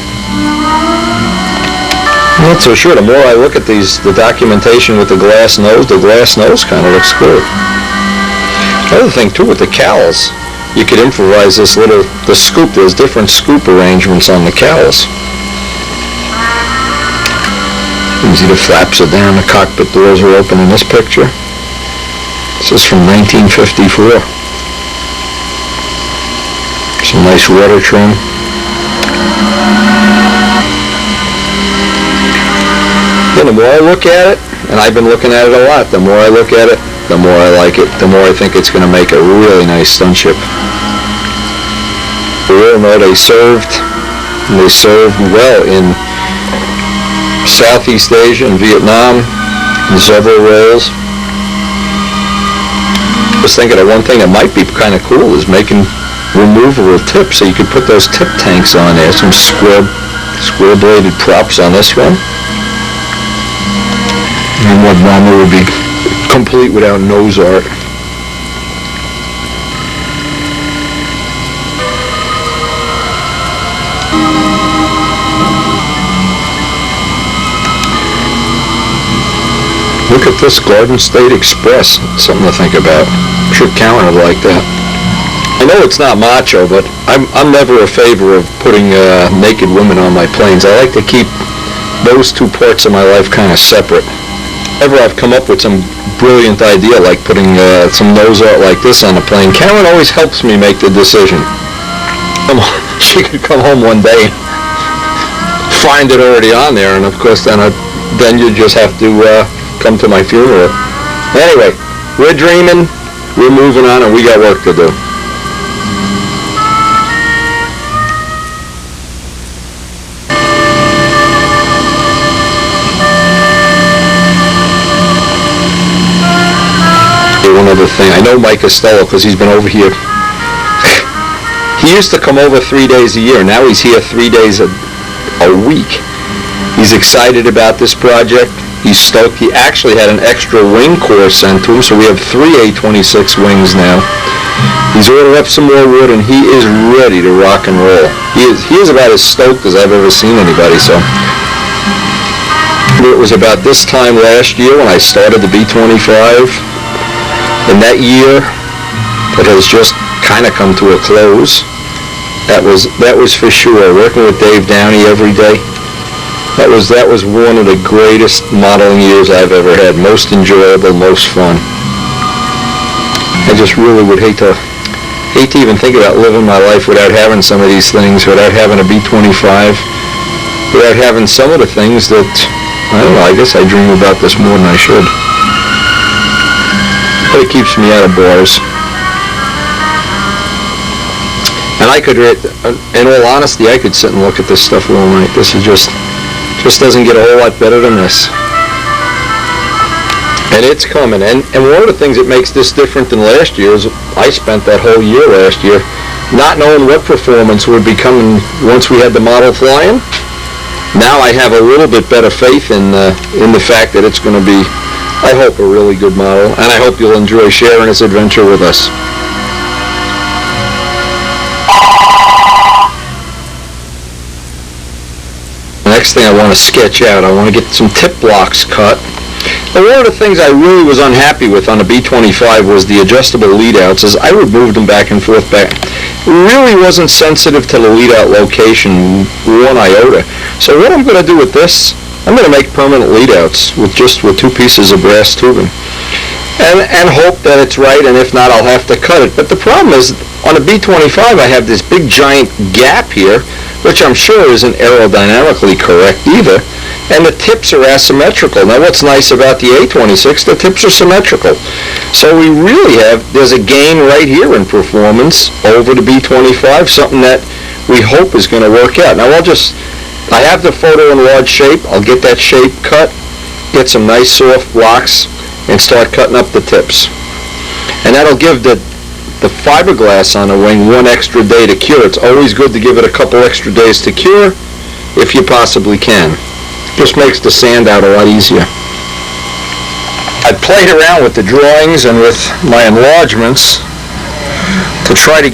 I'm not so sure. The more I look at the documentation with the glass nose kind of looks cool. Another thing too with the cowls, you could improvise the scoop. There's different scoop arrangements on the cowls. You can see the flaps are down, the cockpit doors are open in this picture. This is from 1954. Some nice rudder trim. And the more I look at it, and I've been looking at it a lot, the more I look at it, the more I like it, the more I think it's going to make a really nice stunt ship. We all know they served well in Southeast Asia and Vietnam in several roles. I was thinking of one thing that might be kind of cool is making removable tips, so you could put those tip tanks on there, some square bladed props on this one. And what bomber would be complete without nose art. Look at this Garden State Express. Something to think about. I'm sure Karen would like that. I know it's not macho, but I'm never a favor of putting naked women on my planes. I like to keep those two parts of my life kind of separate. Whenever I've come up with some brilliant idea like putting some nose art like this on a plane, Karen always helps me make the decision. She could come home one day and find it already on there, and of course then you just have to come to my funeral. Anyway, we're dreaming, we're moving on, and we got work to do. One other thing, I know Mike Costello because he's been over here. He used to come over 3 days a year. Now he's here 3 days a week. He's excited about this project. He's stoked. He actually had an extra wing course sent to him, so we have 3 A26 wings now. He's ordered up some more wood, and he is ready to rock and roll. He is about as stoked as I've ever seen anybody. So it was about this time last year when I started the B-25. In that year, it has just kind of come to a close. That was for sure. Working with Dave Downey every day. That was one of the greatest modeling years I've ever had. Most enjoyable, most fun. I just really would hate to even think about living my life without having some of these things, without having a B-25, without having some of the things that, I don't know, I guess I dream about this more than I should. But it keeps me out of bars. And I could, in all honesty, I could sit and look at this stuff all night. This is just doesn't get a whole lot better than this. And it's coming. And one of the things that makes this different than last year is I spent that whole year last year not knowing what performance would be coming once we had the model flying. Now I have a little bit better faith in the fact that it's going to be, I hope, a really good model, and I hope you'll enjoy sharing this adventure with us. The next thing I want to sketch out, I want to get some tip blocks cut. And one of the things I really was unhappy with on the B-25 was the adjustable lead-outs, as I would move them back and forth back. It really wasn't sensitive to the lead-out location one iota. So what I'm going to do with this, I'm going to make permanent lead-outs with 2 pieces of brass tubing. And hope that it's right, and if not, I'll have to cut it. But the problem is, on a B-25, I have this big giant gap here, which I'm sure isn't aerodynamically correct either, and the tips are asymmetrical. Now, what's nice about the A26, the tips are symmetrical. So we really there's a gain right here in performance over the B-25, something that we hope is going to work out. Now, I have the photo in large shape. I'll get that shape cut, get some nice soft blocks, and start cutting up the tips. And that'll give the fiberglass on the wing 1 extra day to cure. It's always good to give it a couple extra days to cure if you possibly can. Just makes the sand out a lot easier. I played around with the drawings and with my enlargements to try to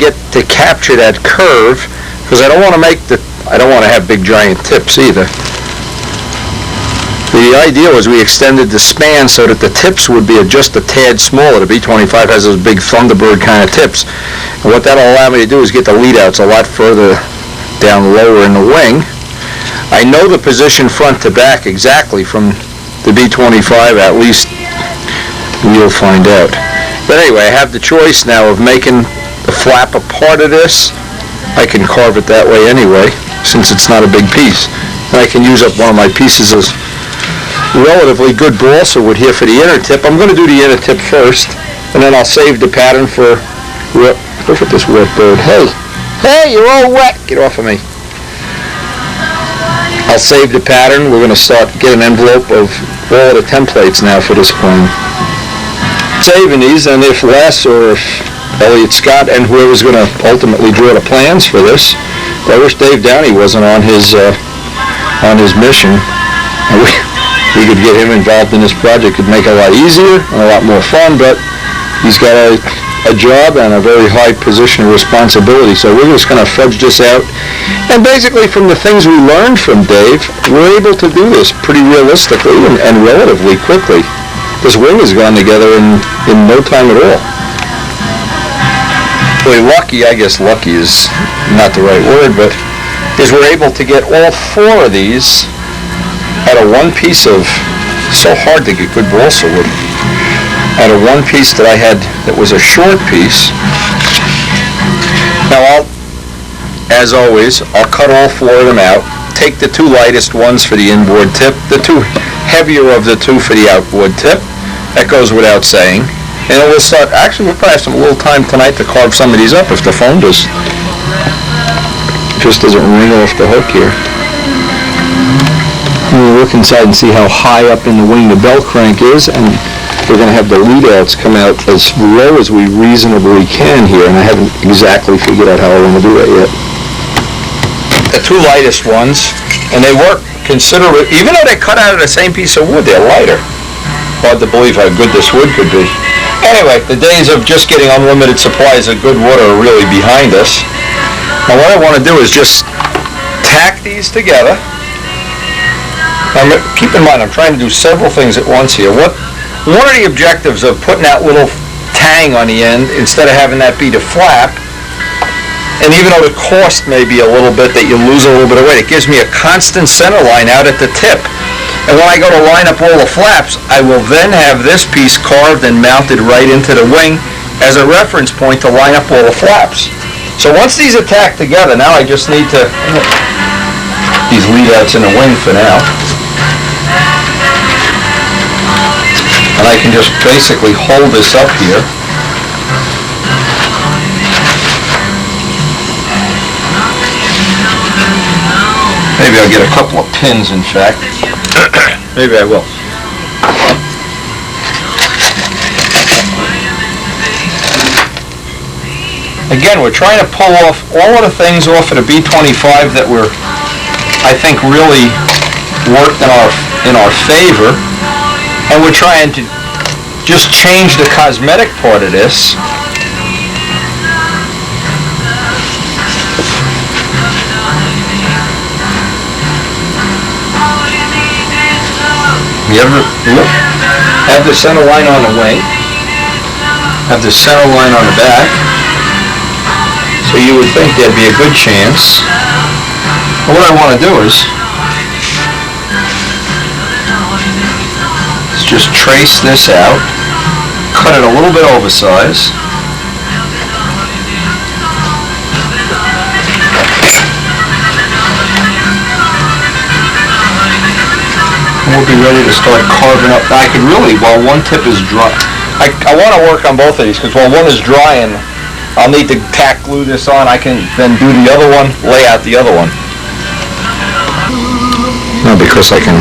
capture that curve, because I don't want to have big giant tips either. The idea was we extended the span so that the tips would be just a tad smaller. The B-25 has those big Thunderbird kind of tips. And what that'll allow me to do is get the lead-outs a lot further down lower in the wing. I know the position front to back exactly from the B-25, at least we'll find out. But anyway, I have the choice now of making the flap a part of this. I can carve it that way anyway, since it's not a big piece. And I can use up one of my pieces of relatively good balsa wood here for the inner tip. I'm going to do the inner tip first, and then I'll save the pattern for, look at this wet bird. Hey, Hey, you're all wet. Get off of me. I'll save the pattern. We're going to get an envelope of all the templates now for this plane. Saving these, and if Les or if Elliot Scott and whoever's going to ultimately draw the plans for this, I wish Dave Downey wasn't on his mission. We could get him involved in this project. It'd make it a lot easier and a lot more fun, but he's got a job and a very high position of responsibility, so we're just going to fudge this out. And basically, from the things we learned from Dave, we're able to do this pretty realistically and relatively quickly. This wing has gone together in no time at all. Really lucky, I guess lucky is not the right word, but is we're able to get all four of these out of one piece of, so hard to get good balsa wood, out of one piece that I had that was a short piece. Now as always, I'll cut all four of them out, take the two lightest ones for the inboard tip, the two heavier of the two for the outboard tip. That goes without saying. And we'll start, actually we'll probably have a little time tonight to carve some of these up if the phone just doesn't ring off the hook here. We'll look inside and see how high up in the wing the bell crank is, and we're going to have the lead outs come out as low as we reasonably can here, and I haven't exactly figured out how I want to do that yet. The two lightest ones, and they work considerably, even though they cut out of the same piece of wood, they're lighter. Hard to believe how good this wood could be. Anyway, the days of just getting unlimited supplies of good wood are really behind us. Now what I want to do is just tack these together. Now, keep in mind, I'm trying to do several things at once here. One of the objectives of putting that little tang on the end, instead of having that be the flap, and even though the cost may be a little bit that you lose a little bit of weight, it gives me a constant center line out at the tip. And when I go to line up all the flaps, I will then have this piece carved and mounted right into the wing as a reference point to line up all the flaps. So once these are tacked together, now I just need to these lead outs in the wing for now. And I can just basically hold this up here. Maybe I'll get a couple of pins, in fact. Maybe I will. Again, we're trying to pull off all of the things off of the B25 that were, I think, really worked in our favor, and we're trying to just change the cosmetic part of this. You ever look? Have the center line on the wing, have the center line on the back, so you would think there'd be a good chance. But what I want to do is just trace this out, cut it a little bit oversized. We'll be ready to start carving up. I could really, while one tip is dry, I want to work on both of these, because while one is drying, I'll need to tack glue this on. I can then do the other one, lay out the other one. No, because I can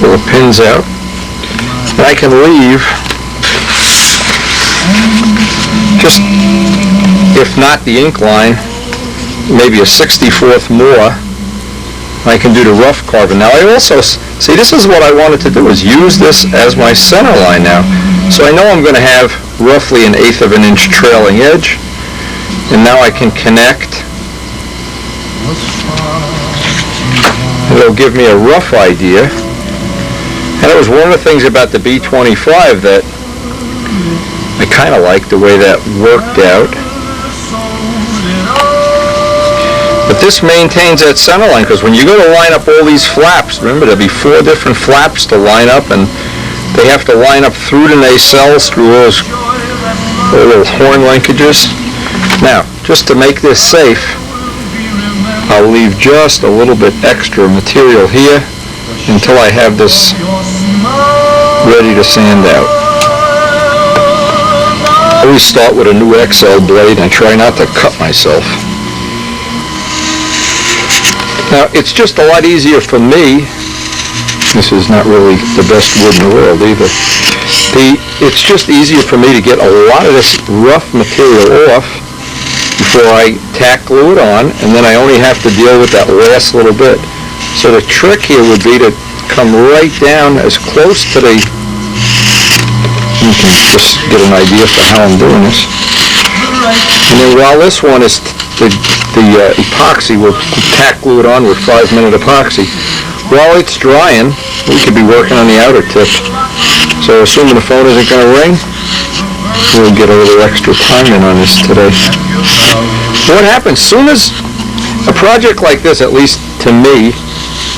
pull the pins out, and I can leave just, if not the ink line, maybe a 64th more. I can do the rough carving. Now I also, see, this is what I wanted to do, is use this as my center line now. So I know I'm going to have roughly 1/8 of an inch trailing edge, and now I can connect. It'll give me a rough idea. And it was one of the things about the B25 that I kind of liked the way that worked out. But this maintains that center line, because when you go to line up all these flaps, remember there'll be 4 different flaps to line up, and they have to line up through the nacelles, through those little horn linkages. Now, just to make this safe, I'll leave just a little bit extra material here until I have this ready to sand out. I always start with a new XL blade and I try not to cut myself. Now, it's just a lot easier for me. This is not really the best wood in the world either. It's just easier for me to get a lot of this rough material off before I tack glue it on, and then I only have to deal with that last little bit. So the trick here would be to come right down as close to the, you can just get an idea for how I'm doing this. And then while this one is the epoxy, we'll tack glue it on with 5-minute epoxy. While it's drying, we could be working on the outer tip. So assuming the phone isn't going to ring, we'll get a little extra time in on this today. What happens, soon as a project like this, at least to me,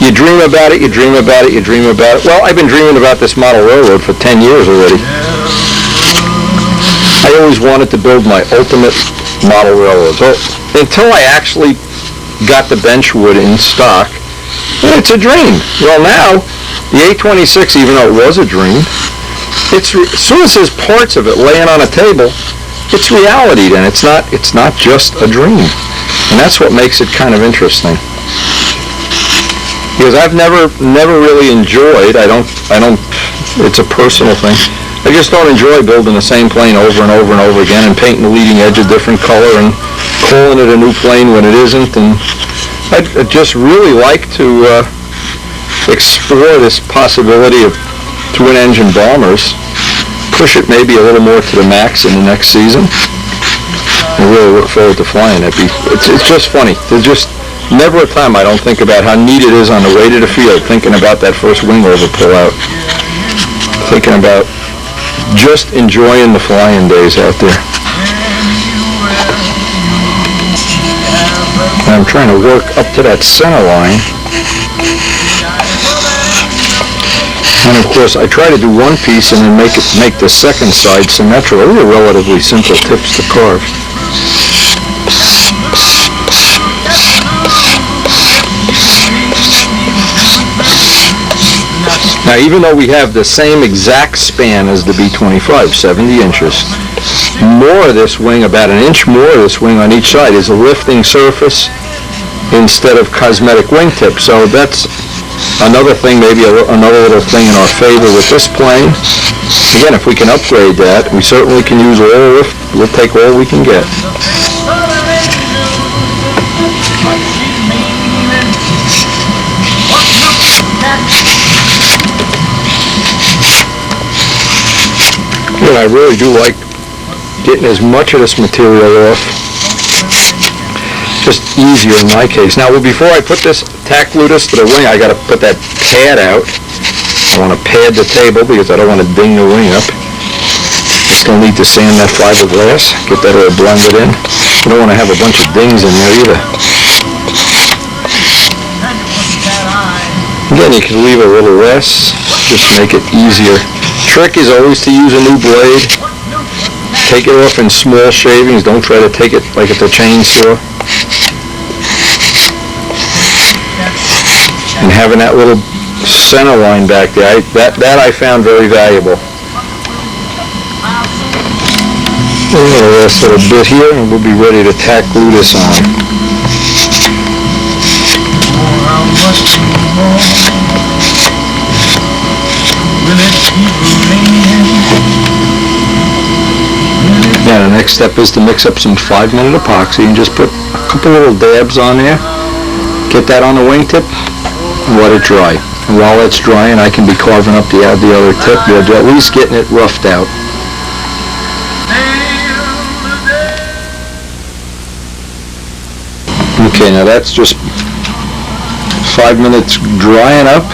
you dream about it, you dream about it, you dream about it. Well, I've been dreaming about this model railroad for 10 years already. I always wanted to build my ultimate model railroad. So until I actually got the bench wood in stock, it's a dream. Well, now, the 826, even though it was a dream, as soon as there's parts of it laying on a table, it's reality then. It's not just a dream. And that's what makes it kind of interesting. Because I've never really enjoyed, it's a personal thing. I just don't enjoy building the same plane over and over and over again and painting the leading edge a different color and calling it a new plane when it isn't. And I'd just really like to explore this possibility of twin-engine bombers, push it maybe a little more to the max in the next season. I really look forward to flying it. It's just funny. There's just never a time I don't think about how neat it is on the way to the field, thinking about that first wing over pull out, thinking about just enjoying the flying days out there. I'm trying to work up to that center line. And of course, I try to do one piece and then make the second side symmetrical. These are relatively simple tips to carve. Now, even though we have the same exact span as the B-25, 70 inches, more of this wing, about an inch more of this wing on each side, is a lifting surface instead of cosmetic wingtip. So that's another thing, maybe another little thing in our favor with this plane. Again, if we can upgrade that, we certainly can use all lift. We'll take all we can get. And I really do like getting as much of this material off. Just easier in my case. Now, before I put this, tack glue this to the wing, I got to put that pad out. I want to pad the table because I don't want to ding the wing up. Still need to sand that fiberglass, get that all blended in. You don't want to have a bunch of dings in there either. Again, you can leave a little less, just make it easier. Trick is always to use a new blade. Take it off in small shavings. Don't try to take it like it's a chainsaw. And having that little center line back there, that I found very valuable. The last little bit here, and we'll be ready to tack glue this on. Now the next step is to mix up some 5-minute epoxy and just put a couple little dabs on there. Get that on the wingtip and let it dry. And while it's drying, I can be carving up the other tip, at least getting it roughed out. Okay, now that's just 5 minutes drying up.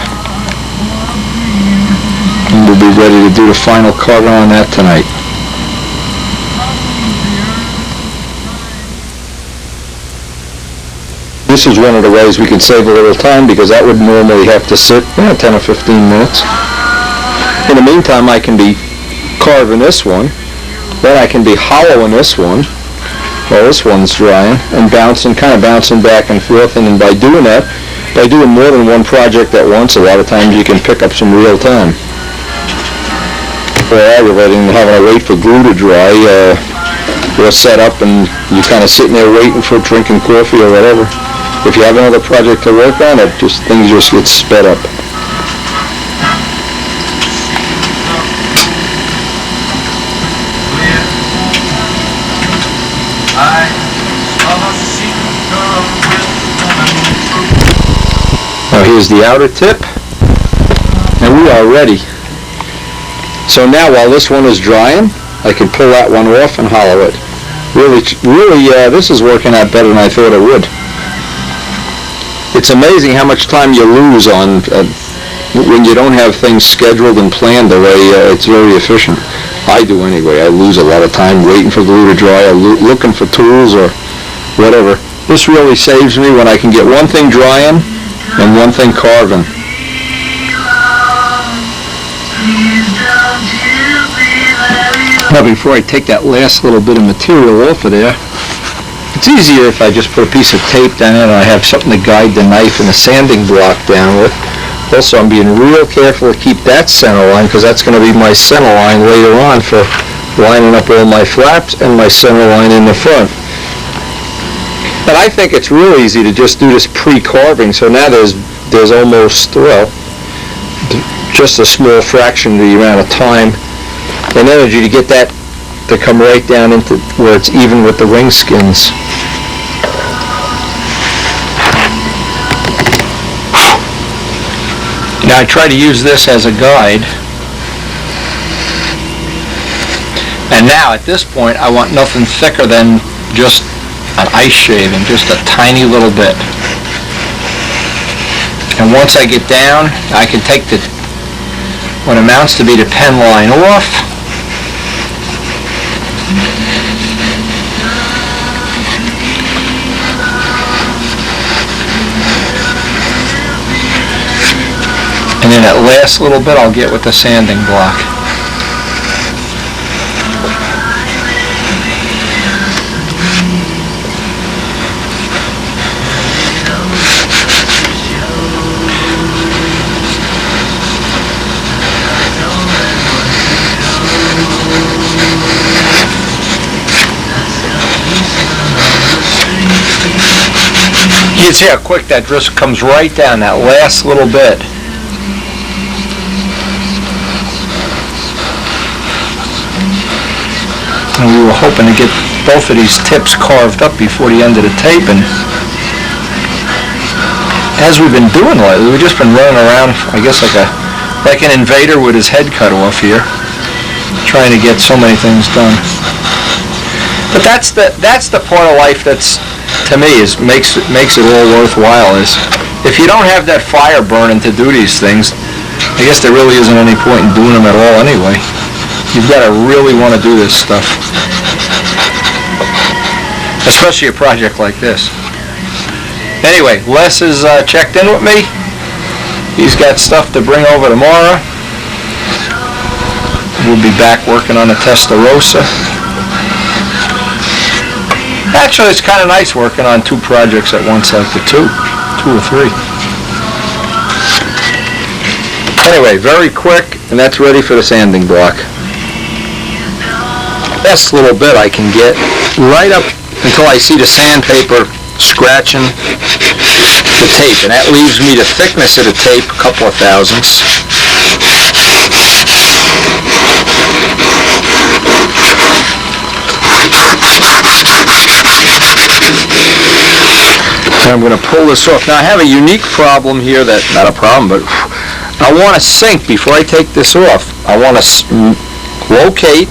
And we'll be ready to do the final cover on that tonight. This is one of the ways we can save a little time because that would normally have to sit 10 or 15 minutes. In the meantime, I can be carving this one, then I can be hollowing this one while this one's drying and kind of bouncing back and forth. And then by doing that, by doing more than one project at once, a lot of times you can pick up some real time. Or aggravating having to wait for glue to dry, you're set up and you're kind of sitting there waiting for drinking coffee or whatever. if you have another project to work on, things just get sped up. Now here's the outer tip, and we are ready. So now while this one is drying, I can pull that one off and hollow it. Really, this is working out better than I thought it would. It's amazing how much time you lose on when you don't have things scheduled and planned the way it's very efficient. I do anyway. I lose a lot of time waiting for the glue to dry, or looking for tools or whatever. This really saves me when I can get one thing drying and one thing carving. Now before I take that last little bit of material off of there, it's easier if I just put a piece of tape down it and I have something to guide the knife and the sanding block down with. Also, I'm being real careful to keep that center line, because that's going to be my center line later on for lining up all my flaps and my center line in the front. But I think it's real easy to just do this pre-carving, so now there's almost, well, just a small fraction of the amount of time and energy to get that to come right down into where it's even with the ring skins. Now I try to use this as a guide. And now at this point I want nothing thicker than just an ice shaving, just a tiny little bit. And once I get down, I can take what amounts to be the pen line off. And then that last little bit I'll get with the sanding block. You can see how quick that just comes right down, that last little bit. And we were hoping to get both of these tips carved up before the end of the tape, and as we've been doing lately, we've just been running around, I guess like an invader with his head cut off here, trying to get so many things done. But that's the part of life that's, to me, makes it all worthwhile. Is if you don't have that fire burning to do these things, I guess there really isn't any point in doing them at all anyway. You've got to really want to do this stuff, especially a project like this. Anyway, Les is checked in with me. He's got stuff to bring over tomorrow. We'll be back working on the Testarossa. Actually, it's kind of nice working on two projects at once, like the two or three. Anyway, very quick, and that's ready for the sanding block. Best little bit I can get right up until I see the sandpaper scratching the tape, and that leaves me the thickness of the tape, a couple of thousandths. And I'm going to pull this off. Now I have a unique problem here, not a problem, but I want to sink before I take this off. I want to locate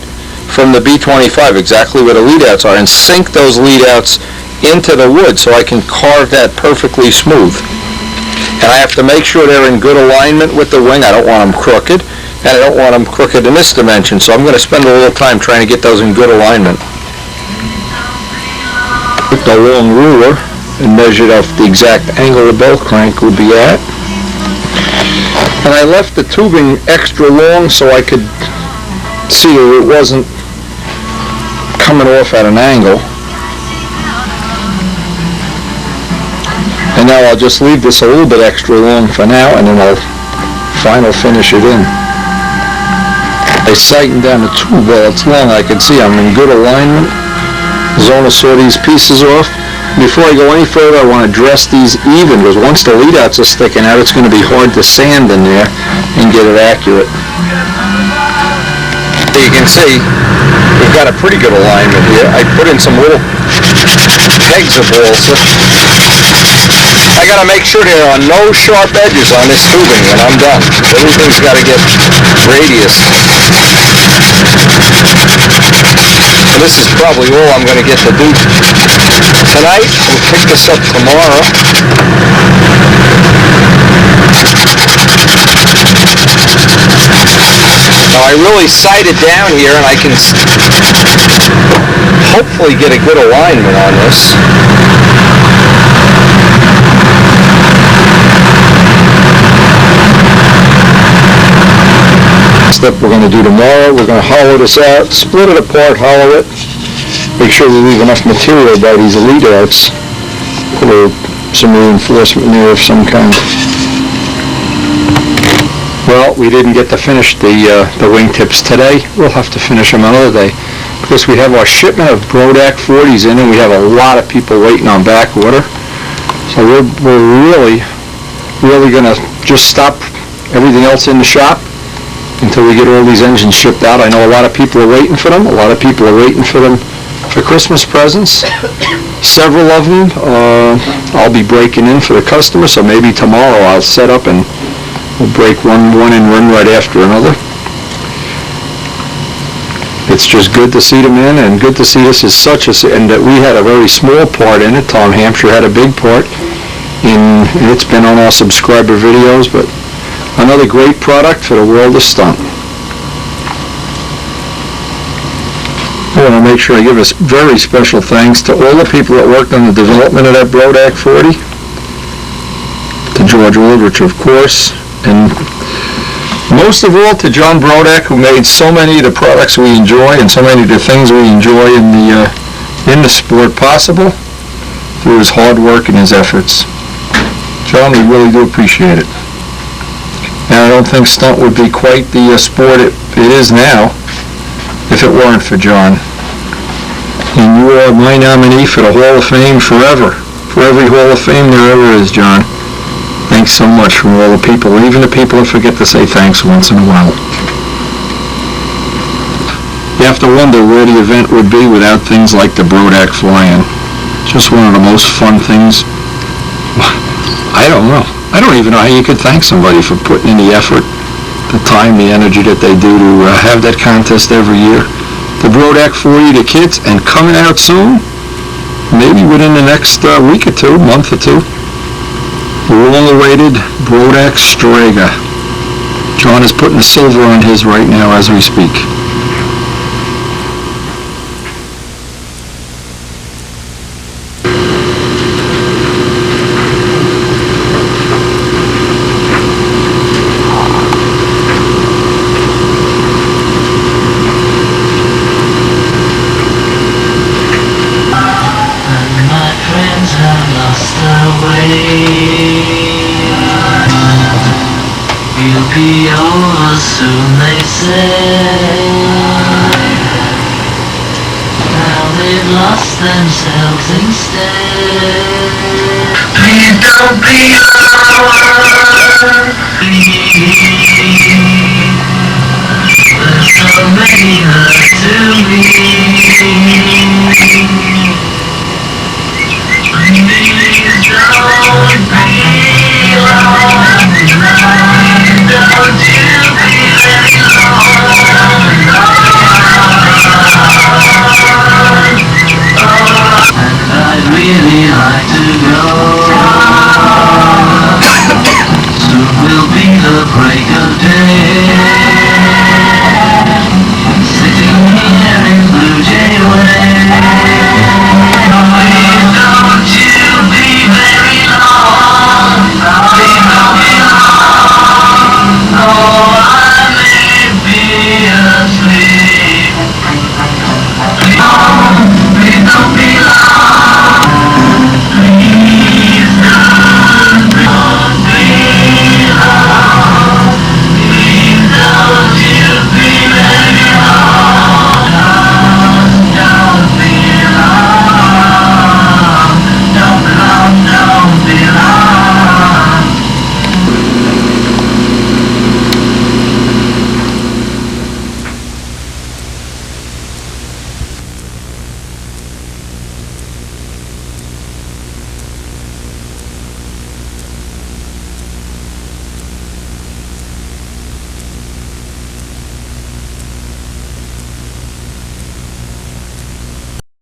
from the B25 exactly where the lead outs are and sink those lead outs into the wood so I can carve that perfectly smooth. And I have to make sure they're in good alignment with the wing. I don't want them crooked, and I don't want them crooked in this dimension, so I'm going to spend a little time trying to get those in good alignment. Took the long ruler and measured off the exact angle the bolt crank would be at. And I left the tubing extra long so I could see it wasn't coming off at an angle. And now I'll just leave this a little bit extra long for now, and then I'll final finish it in. I sightened down the tube while it's long. I can see I'm in good alignment. Zona saw these pieces off. before I go any further, I want to dress these even, because once the lead outs are sticking out, it's going to be hard to sand in there and get it accurate. You can see we've got a pretty good alignment here. I put in some little pegs of balsa. I got to make sure there are no sharp edges on this tubing when I'm done. Everything's got to get radius. And this is probably all I'm going to get to do tonight. We'll pick this up tomorrow. Now I really sight it down here, and I can hopefully get a good alignment on this. Step we're going to do tomorrow, we're going to hollow this out, split it apart, hollow it, make sure we leave enough material by these lead outs, put some reinforcement in there of some kind. Well, we didn't get to finish the wingtips today. We'll have to finish them another day, because we have our shipment of Brodak 40s in, and we have a lot of people waiting on back order. So we're really going to just stop everything else in the shop until we get all these engines shipped out. I know a lot of people are waiting for them. A lot of people are waiting for them for Christmas presents. Several of them I'll be breaking in for the customer, so maybe tomorrow I'll set up and we'll break one and run right after another. It's just good to see them in, and good to see this is such a, and that we had a very small part in it. Tom Hampshire had a big part in, and it's been on our subscriber videos, but another great product for the world of stunt. I want to make sure I give a very special thanks to all the people that worked on the development of that Brodak 40. To George Aldrich, of course, and most of all to John Brodak, who made so many of the products we enjoy and so many of the things we enjoy in the sport possible through his hard work and his efforts. John, we really do appreciate it. And I don't think stunt would be quite the sport it is now if it weren't for John. And you are my nominee for the Hall of Fame forever. For every Hall of Fame there ever is, John. Thanks so much from all the people, even the people that forget to say thanks once in a while. You have to wonder where the event would be without things like the Brodak fly-in. Just one of the most fun things. I don't know. I don't even know how you could thank somebody for putting in the effort, the time, the energy that they do to have that contest every year. The Brodak 40, the kids, and coming out soon, maybe within the next week or two, month or two, the long-awaited Brodak Strega. John is putting the silver on his right now as we speak. You'll be over soon, they say. Now they've lost themselves instead. Please don't be alarmed. There's so many hurt to me. Please don't be alarmed. Don't you be very long. And I'd really like to go. Soon will be the break of day. Sitting here in Blue Jay Way. Please don't you be very long. Please don't be long. Oh, I may be asleep. Please don't be